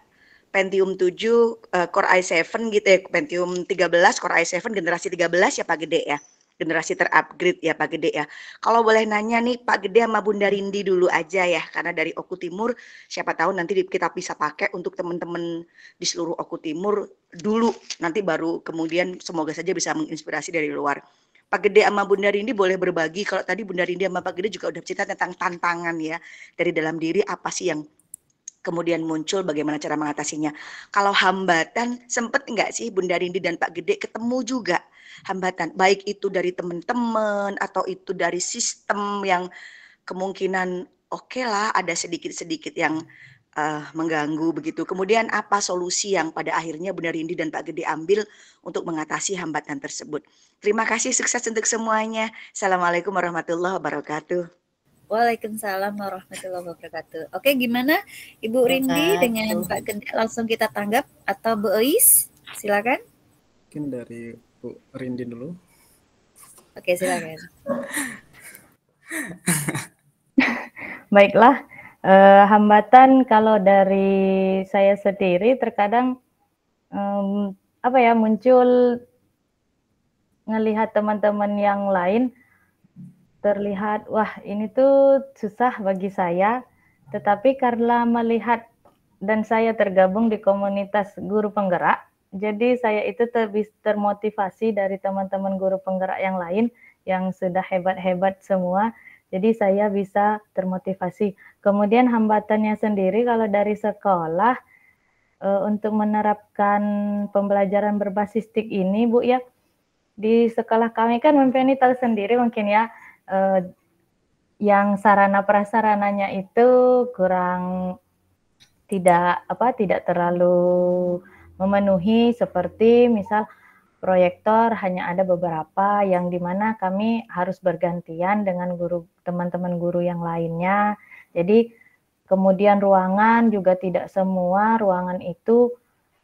Pentium 7, Core i7 gitu ya, Pentium 13, Core i7 generasi 13 ya Pak Gede ya, generasi terupgrade ya Pak Gede ya. Kalau boleh nanya nih Pak Gede sama Bunda Rindi dulu aja ya, karena dari Oku Timur siapa tahu nanti kita bisa pakai untuk teman-teman di seluruh Oku Timur dulu, nanti baru kemudian semoga saja bisa menginspirasi dari luar. Pak Gede sama Bunda Rindi boleh berbagi, kalau tadi Bunda Rindi sama Pak Gede juga udah cerita tentang tantangan ya, dari dalam diri apa sih yang kemudian muncul, bagaimana cara mengatasinya. Kalau hambatan, sempet enggak sih Bunda Rindi dan Pak Gede ketemu juga hambatan, baik itu dari teman-teman atau itu dari sistem yang kemungkinan oke lah ada sedikit-sedikit yang mengganggu begitu. Kemudian apa solusi yang pada akhirnya Bunda Rindi dan Pak Gede ambil untuk mengatasi hambatan tersebut. Terima kasih, sukses untuk semuanya. Assalamualaikum warahmatullahi wabarakatuh. Waalaikumsalam warahmatullahi wabarakatuh. Oke, gimana Ibu Rindi dengan Pak Gede, langsung kita tanggap atau Bu Ais? Silakan. Mungkin dari Bu Rindi dulu. Oke, silakan. Baiklah, hambatan kalau dari saya sendiri terkadang muncul ngelihat teman-teman yang lain terlihat, wah ini tuh susah bagi saya, tetapi karena melihat dan saya tergabung di komunitas guru penggerak, jadi saya itu termotivasi dari teman-teman guru penggerak yang lain yang sudah hebat-hebat semua, jadi saya bisa termotivasi. Kemudian hambatannya sendiri kalau dari sekolah, untuk menerapkan pembelajaran berbasis TIK ini Bu ya, di sekolah kami kan Mempeni tahu sendiri mungkin ya, yang sarana prasarananya itu kurang tidak terlalu memenuhi, seperti misal proyektor hanya ada beberapa yang dimana kami harus bergantian dengan teman-teman guru yang lainnya. Jadi kemudian ruangan juga tidak semua ruangan itu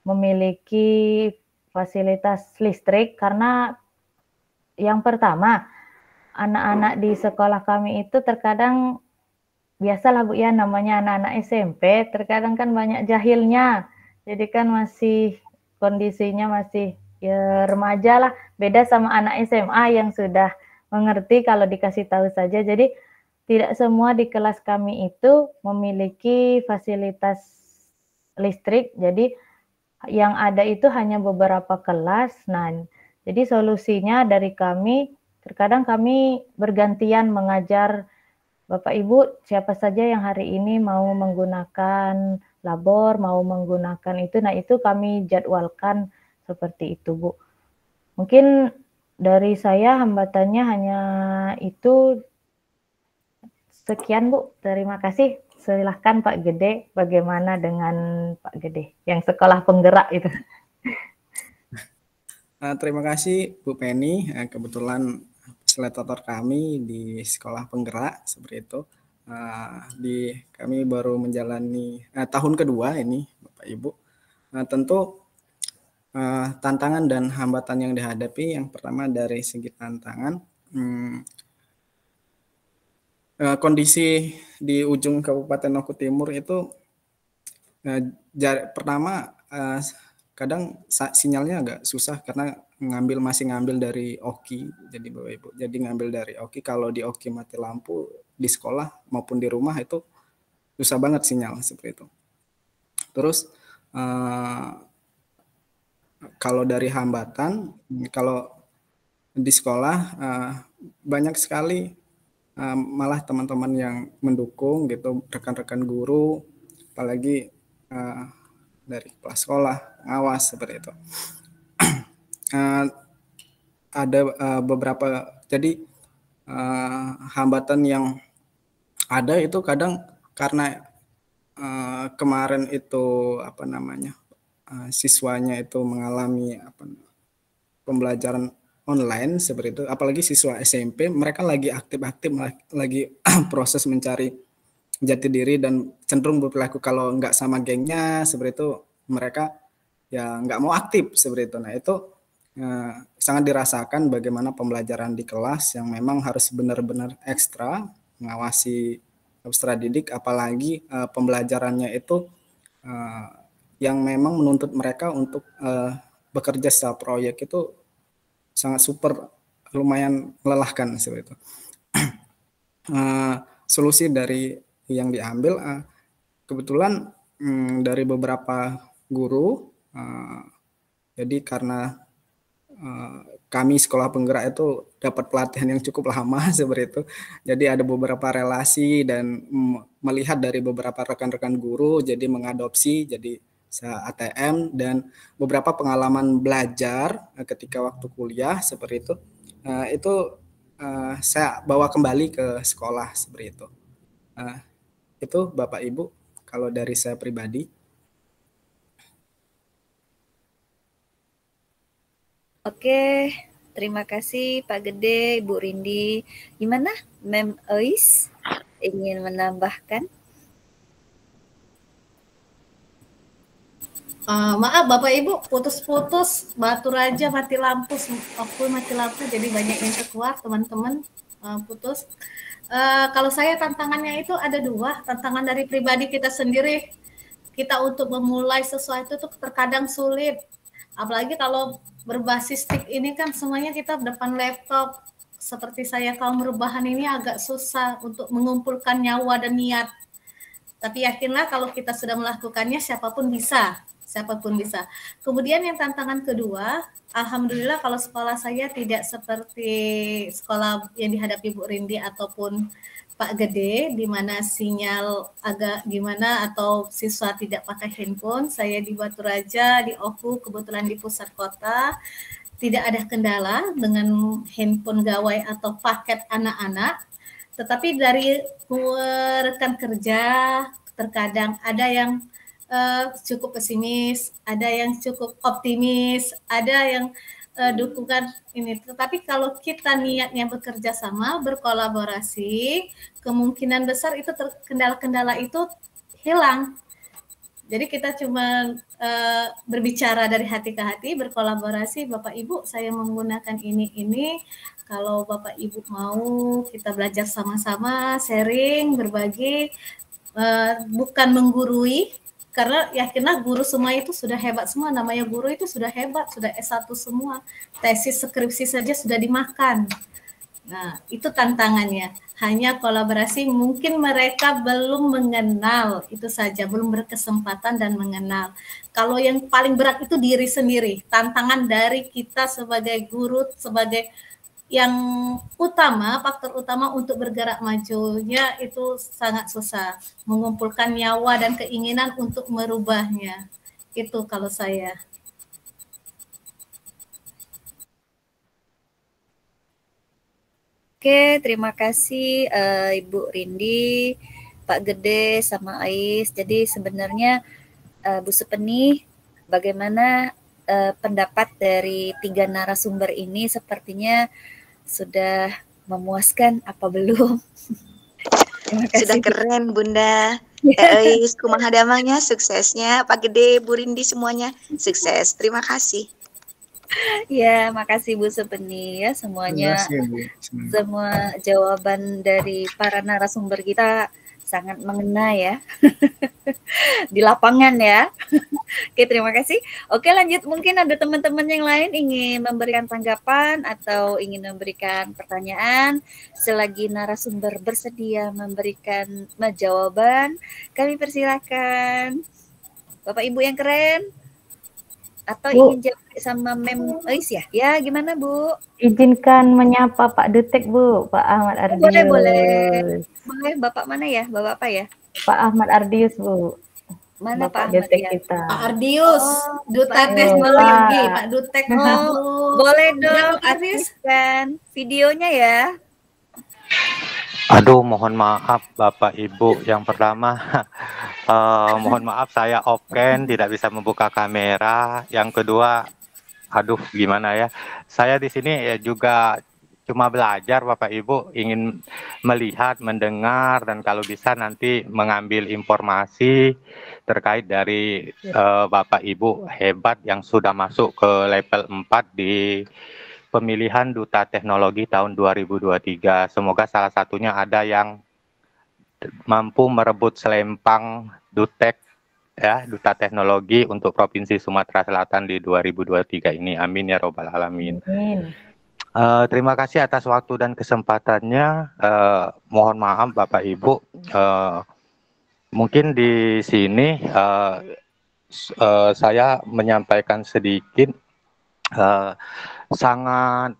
memiliki fasilitas listrik karena yang pertama anak-anak di sekolah kami itu terkadang biasalah Bu ya, namanya anak-anak SMP, terkadang kan banyak jahilnya. Jadi kan masih kondisinya masih ya remaja lah, beda sama anak SMA yang sudah mengerti kalau dikasih tahu saja. Jadi tidak semua di kelas kami itu memiliki fasilitas listrik. Jadi yang ada itu hanya beberapa kelas. Nah, jadi solusinya dari kami, terkadang kami bergantian mengajar Bapak Ibu, siapa saja yang hari ini mau menggunakan labor, mau menggunakan itu, nah itu kami jadwalkan seperti itu, Bu. Mungkin dari saya hambatannya hanya itu. Sekian, Bu. Terima kasih. Silahkan Pak Gede, bagaimana dengan Pak Gede yang sekolah penggerak itu? Terima kasih Bu Penny, kebetulan fasilitator kami di sekolah penggerak seperti itu. Kami baru menjalani tahun kedua ini Bapak Ibu. Tentu tantangan dan hambatan yang dihadapi, yang pertama dari segi tantangan, kondisi di ujung Kabupaten Oku Timur itu pertama kadang sinyalnya agak susah karena masih ngambil dari Oki, jadi Bapak Ibu. Jadi ngambil dari Oki, kalau di Oki mati lampu di sekolah maupun di rumah itu susah banget sinyal seperti itu. Terus kalau dari hambatan, kalau di sekolah banyak sekali malah teman-teman yang mendukung gitu, rekan-rekan guru, apalagi dari kepala sekolah, pengawas seperti itu. Ada beberapa, jadi hambatan yang ada itu kadang karena kemarin itu siswanya itu mengalami pembelajaran online seperti itu, apalagi siswa SMP, mereka lagi aktif-aktif, lagi proses mencari jati diri dan cenderung berperilaku kalau nggak sama gengnya seperti itu, mereka ya nggak mau aktif seperti itu. Nah itu sangat dirasakan bagaimana pembelajaran di kelas yang memang harus benar-benar ekstra mengawasi peserta didik, apalagi pembelajarannya itu yang memang menuntut mereka untuk bekerja secara proyek itu sangat super, lumayan melelahkan seperti itu. Solusi dari yang diambil, kebetulan dari beberapa guru, jadi karena kami sekolah penggerak itu dapat pelatihan yang cukup lama seperti itu, jadi ada beberapa relasi dan melihat dari beberapa rekan-rekan guru, jadi mengadopsi jadi ATM dan beberapa pengalaman belajar ketika waktu kuliah seperti itu saya bawa kembali ke sekolah seperti itu. Itu Bapak Ibu kalau dari saya pribadi. Oke, terima kasih Pak Gede, Ibu Rindi. Gimana, Mem Ois ingin menambahkan? Maaf Bapak Ibu, putus-putus, Batu Raja mati lampu, aku mati lampu, jadi banyak yang keluar teman-teman, putus. Kalau saya tantangannya itu ada dua, tantangan dari pribadi kita sendiri. Kita untuk memulai sesuatu itu terkadang sulit, apalagi kalau berbasis TIK ini kan semuanya kita depan laptop. Seperti saya kaum rebahan ini agak susah untuk mengumpulkan nyawa dan niat. Tapi yakinlah kalau kita sudah melakukannya, siapapun bisa. Kemudian yang tantangan kedua, alhamdulillah kalau sekolah saya tidak seperti sekolah yang dihadapi Bu Rindi ataupun Pak Gede, di mana sinyal agak gimana atau siswa tidak pakai handphone. Saya di Batu Raja, di Oku, kebetulan di pusat kota, tidak ada kendala dengan handphone gawai atau paket anak-anak. Tetapi dari rekan kerja, terkadang ada yang cukup pesimis, ada yang cukup optimis, ada yang dukungan ini. Tetapi kalau kita niatnya bekerja sama, berkolaborasi, kemungkinan besar itu kendala-kendala itu hilang. Jadi kita cuma berbicara dari hati ke hati, berkolaborasi, Bapak Ibu saya menggunakan ini. Kalau Bapak Ibu mau kita belajar sama-sama, sharing, berbagi, bukan menggurui, karena yakinlah guru semua itu sudah hebat semua, namanya guru itu sudah hebat, sudah S1 semua, tesis skripsi saja sudah dimakan. Nah, itu tantangannya. Hanya kolaborasi, mungkin mereka belum mengenal, itu saja, belum berkesempatan dan mengenal. Kalau yang paling berat itu diri sendiri, tantangan dari kita sebagai guru, sebagai yang utama, faktor utama untuk bergerak majunya itu sangat susah. Mengumpulkan nyawa dan keinginan untuk merubahnya. Itu kalau saya. Oke, terima kasih Ibu Rindi, Pak Gede, sama Ais. Jadi sebenarnya Bu Supeni, bagaimana pendapat dari 3 narasumber ini? Sepertinya sudah memuaskan apa belum? Terima kasih. Sudah keren Bunda. Ais, kumaha damangnya, suksesnya. Pak Gede, Bu Rindi semuanya sukses. Terima kasih. Ya, makasih Bu Supeni ya semuanya. Semua jawaban dari para narasumber kita sangat mengena ya. Di lapangan ya. Oke, terima kasih. Oke, lanjut, mungkin ada teman-teman yang lain ingin memberikan tanggapan atau ingin memberikan pertanyaan. Selagi narasumber bersedia memberikan jawaban, kami persilakan. Bapak Ibu yang keren. Atau Bu, ingin jawab sama Mem Ais ya? Ya, gimana Bu? Izinkan menyapa Pak Detek Bu, Pak Ahmad Ardius. Boleh, Bapak mana ya? Bapak apa ya? Pak Ahmad Ardius Bu. Mana Bapak Pak Ahmad Detek ya? kita. Pak Ardius, Duta Pak Teknologi, Pak Dutek. Boleh dong aktifkan videonya ya. Aduh, mohon maaf Bapak Ibu. Yang pertama, mohon maaf saya off-cam, tidak bisa membuka kamera. Yang kedua, aduh gimana ya, saya di sini ya juga cuma belajar Bapak Ibu, ingin melihat, mendengar, dan kalau bisa nanti mengambil informasi terkait dari Bapak Ibu hebat yang sudah masuk ke level 4 di pemilihan Duta Teknologi tahun 2023. Semoga salah satunya ada yang mampu merebut selempang Dutek ya, Duta Teknologi untuk Provinsi Sumatera Selatan di 2023 ini. Amin ya robbal alamin. Terima kasih atas waktu dan kesempatannya. Mohon maaf Bapak Ibu, mungkin di sini saya menyampaikan sedikit. Sangat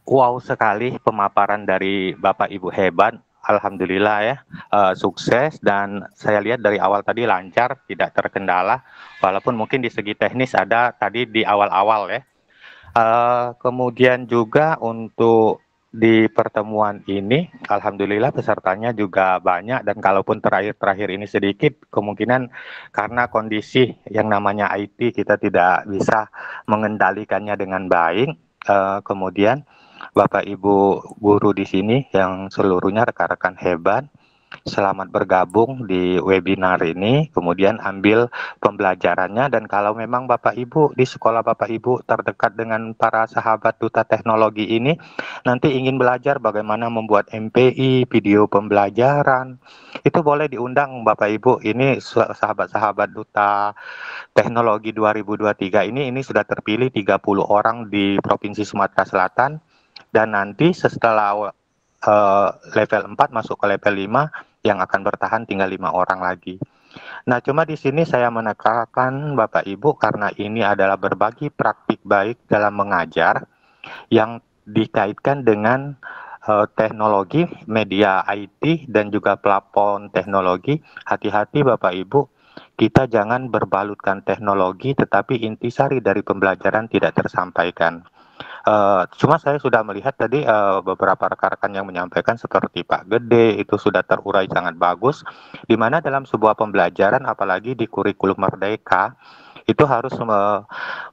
wow sekali pemaparan dari Bapak Ibu hebat. Alhamdulillah ya, sukses, dan saya lihat dari awal tadi lancar, tidak terkendala, walaupun mungkin di segi teknis ada tadi di awal-awal ya. Kemudian juga untuk di pertemuan ini, alhamdulillah pesertanya juga banyak, dan kalaupun terakhir-terakhir ini sedikit, kemungkinan karena kondisi yang namanya IT kita tidak bisa mengendalikannya dengan baik. Kemudian Bapak Ibu guru di sini yang seluruhnya rekan-rekan hebat, selamat bergabung di webinar ini, kemudian ambil pembelajarannya, dan kalau memang Bapak Ibu di sekolah Bapak Ibu terdekat dengan para sahabat Duta Teknologi ini, nanti ingin belajar bagaimana membuat MPI, video pembelajaran, itu boleh diundang Bapak Ibu. Ini sahabat-sahabat Duta Teknologi 2023 ini sudah terpilih 30 orang di Provinsi Sumatera Selatan, dan nanti setelah level 4 masuk ke level 5 yang akan bertahan tinggal 5 orang lagi. Nah, cuma di sini saya menekankan Bapak Ibu karena ini adalah berbagi praktik baik dalam mengajar yang dikaitkan dengan teknologi, media IT, dan juga plafon teknologi. Hati-hati Bapak Ibu, kita jangan berbalutkan teknologi tetapi intisari dari pembelajaran tidak tersampaikan. Cuma saya sudah melihat tadi beberapa rekan-rekan yang menyampaikan seperti Pak Gede itu sudah terurai sangat bagus, di mana dalam sebuah pembelajaran apalagi di kurikulum Merdeka itu harus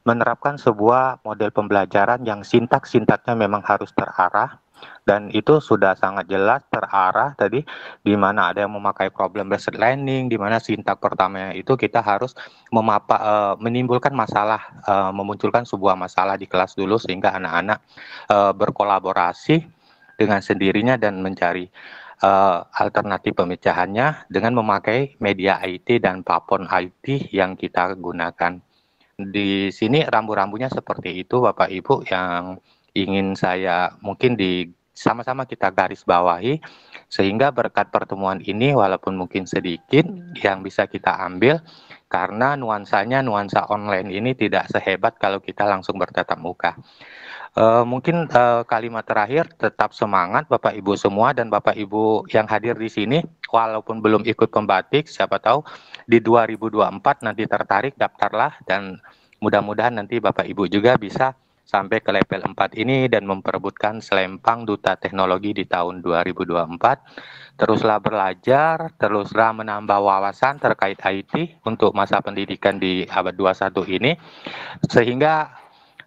menerapkan sebuah model pembelajaran yang sintak-sintaknya memang harus terarah, dan itu sudah sangat jelas terarah tadi, di mana ada yang memakai problem based learning, di mana sintak pertamanya itu kita harus menimbulkan masalah, memunculkan sebuah masalah di kelas dulu sehingga anak-anak berkolaborasi dengan sendirinya dan mencari alternatif pemecahannya dengan memakai media IT dan platform IT yang kita gunakan. Di sini rambu-rambunya seperti itu Bapak Ibu yang ingin saya mungkin sama-sama kita garis bawahi, sehingga berkat pertemuan ini walaupun mungkin sedikit yang bisa kita ambil, karena nuansa online ini tidak sehebat kalau kita langsung bertatap muka. Mungkin kalimat terakhir, tetap semangat Bapak Ibu semua dan Bapak Ibu yang hadir di sini, walaupun belum ikut pembatik, siapa tahu di 2024 nanti tertarik, daftarlah, dan mudah-mudahan nanti Bapak Ibu juga bisa sampai ke level 4 ini dan memperebutkan selempang Duta Teknologi di tahun 2024. Teruslah belajar, teruslah menambah wawasan terkait IT untuk masa pendidikan di abad 21 ini, sehingga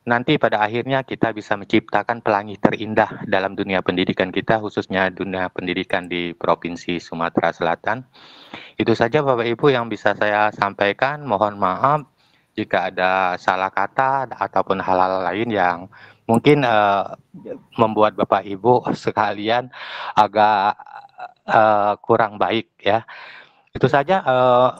nanti pada akhirnya kita bisa menciptakan pelangi terindah dalam dunia pendidikan kita, khususnya dunia pendidikan di Provinsi Sumatera Selatan. Itu saja Bapak Ibu yang bisa saya sampaikan. Mohon maaf jika ada salah kata ataupun hal-hal lain yang mungkin membuat Bapak Ibu sekalian agak kurang baik ya. Itu saja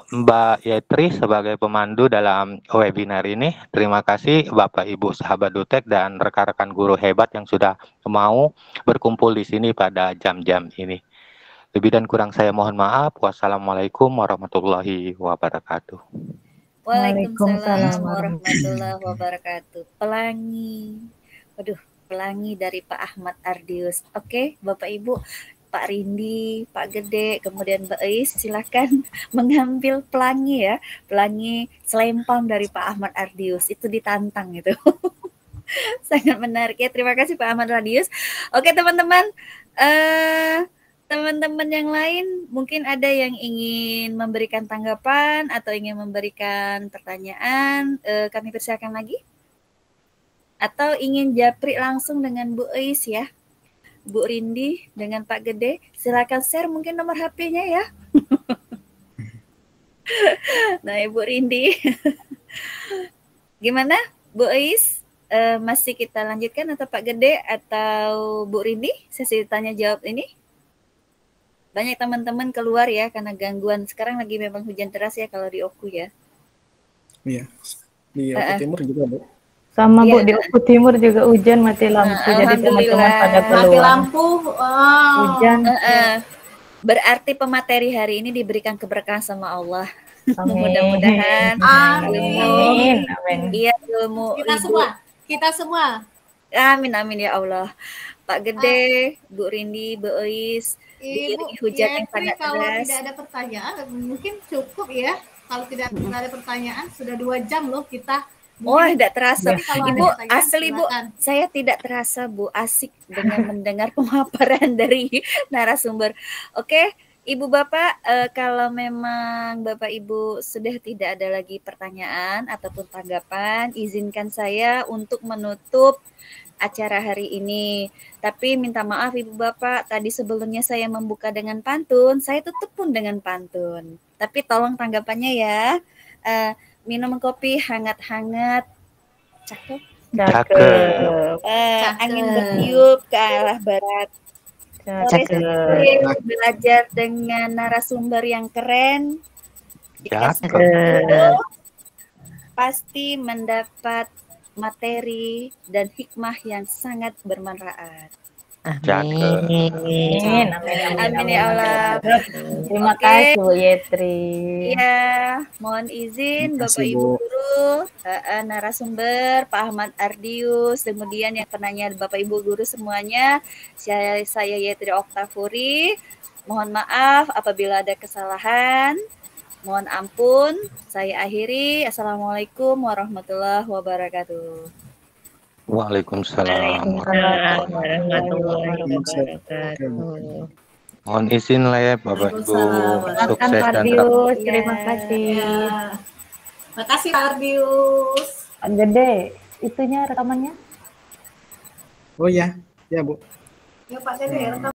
Mbak Yetri sebagai pemandu dalam webinar ini. Terima kasih Bapak Ibu sahabat Dutek dan rekan-rekan guru hebat yang sudah mau berkumpul di sini pada jam-jam ini. Lebih dan kurang saya mohon maaf. Wassalamualaikum warahmatullahi wabarakatuh. Waalaikumsalam warahmatullahi wabarakatuh. Pelangi. Waduh, pelangi dari Pak Ahmad Ardius. Oke, Bapak Ibu, Pak Rindi, Pak Gede, kemudian Mbak Ais, silakan mengambil pelangi ya, pelangi selempang dari Pak Ahmad Ardius, itu ditantang itu. Sangat menarik ya, terima kasih Pak Ahmad Ardius. Oke teman-teman, teman-teman yang lain mungkin ada yang ingin memberikan tanggapan atau ingin memberikan pertanyaan, kami persilakan lagi. Atau ingin japri langsung dengan Bu Ais ya. Bu Rindi dengan Pak Gede, silakan share mungkin nomor HP-nya ya. Nah, Ibu Rindi. Gimana, Bu Ais? Masih kita lanjutkan atau Pak Gede atau Bu Rindi? Sesi tanya jawab ini. Banyak teman-teman keluar ya karena gangguan. Sekarang lagi memang hujan deras ya kalau di Oku ya. Iya. Di Oku Timur juga, Bu. Sama Bu, di Oku Timur juga hujan, mati lampu. Jadi teman-teman pada keluar. Mati lampu. Hujan. Berarti pemateri hari ini diberikan keberkahan sama Allah. Amin. Mudah-mudahan. Amin. Amin. Iya, ilmu Kita semua. Amin ya Allah. Pak Gede, Bu Rindi, Bu Ais, Ibu hujan yang sangat kalau deras. tidak ada pertanyaan, mungkin cukup ya. Kalau tidak ada pertanyaan, sudah 2 jam loh kita. Oh, tidak terasa. Ibu, asli Bu, silakan. saya tidak terasa Bu, asik dengan mendengar pemaparan dari narasumber. Oke, Ibu Bapak, kalau memang Bapak Ibu sudah tidak ada lagi pertanyaan ataupun tanggapan, izinkan saya untuk menutup acara hari ini. Tapi minta maaf Ibu Bapak, tadi sebelumnya saya membuka dengan pantun, saya tutup pun dengan pantun. Tapi tolong tanggapannya ya. Minum kopi hangat-hangat, cakep. Angin bertiup ke arah barat. Belajar dengan narasumber yang keren. Pasti mendapat materi dan hikmah yang sangat bermanfaat. Amin. Amin ya Allah. Terima kasih Bu Yetri. Ya, mohon izin Bapak Ibu guru, narasumber Pak Ahmad Ardius, kemudian yang penanya Bapak Ibu guru semuanya. Saya Yetri Oktavuri. Mohon maaf apabila ada kesalahan. Mohon ampun. Saya akhiri. Assalamualaikum warahmatullahi wabarakatuh. Waalaikumsalam warahmatullahi wabarakatuh. Mohon izin lah ya Bapak Ibu, sukses dan Ardius, terima kasih. Terima kasih Pak Ardius. Gede, itunya rekamannya? Oh ya, ya Bu. Ya Pak Gede, rekam.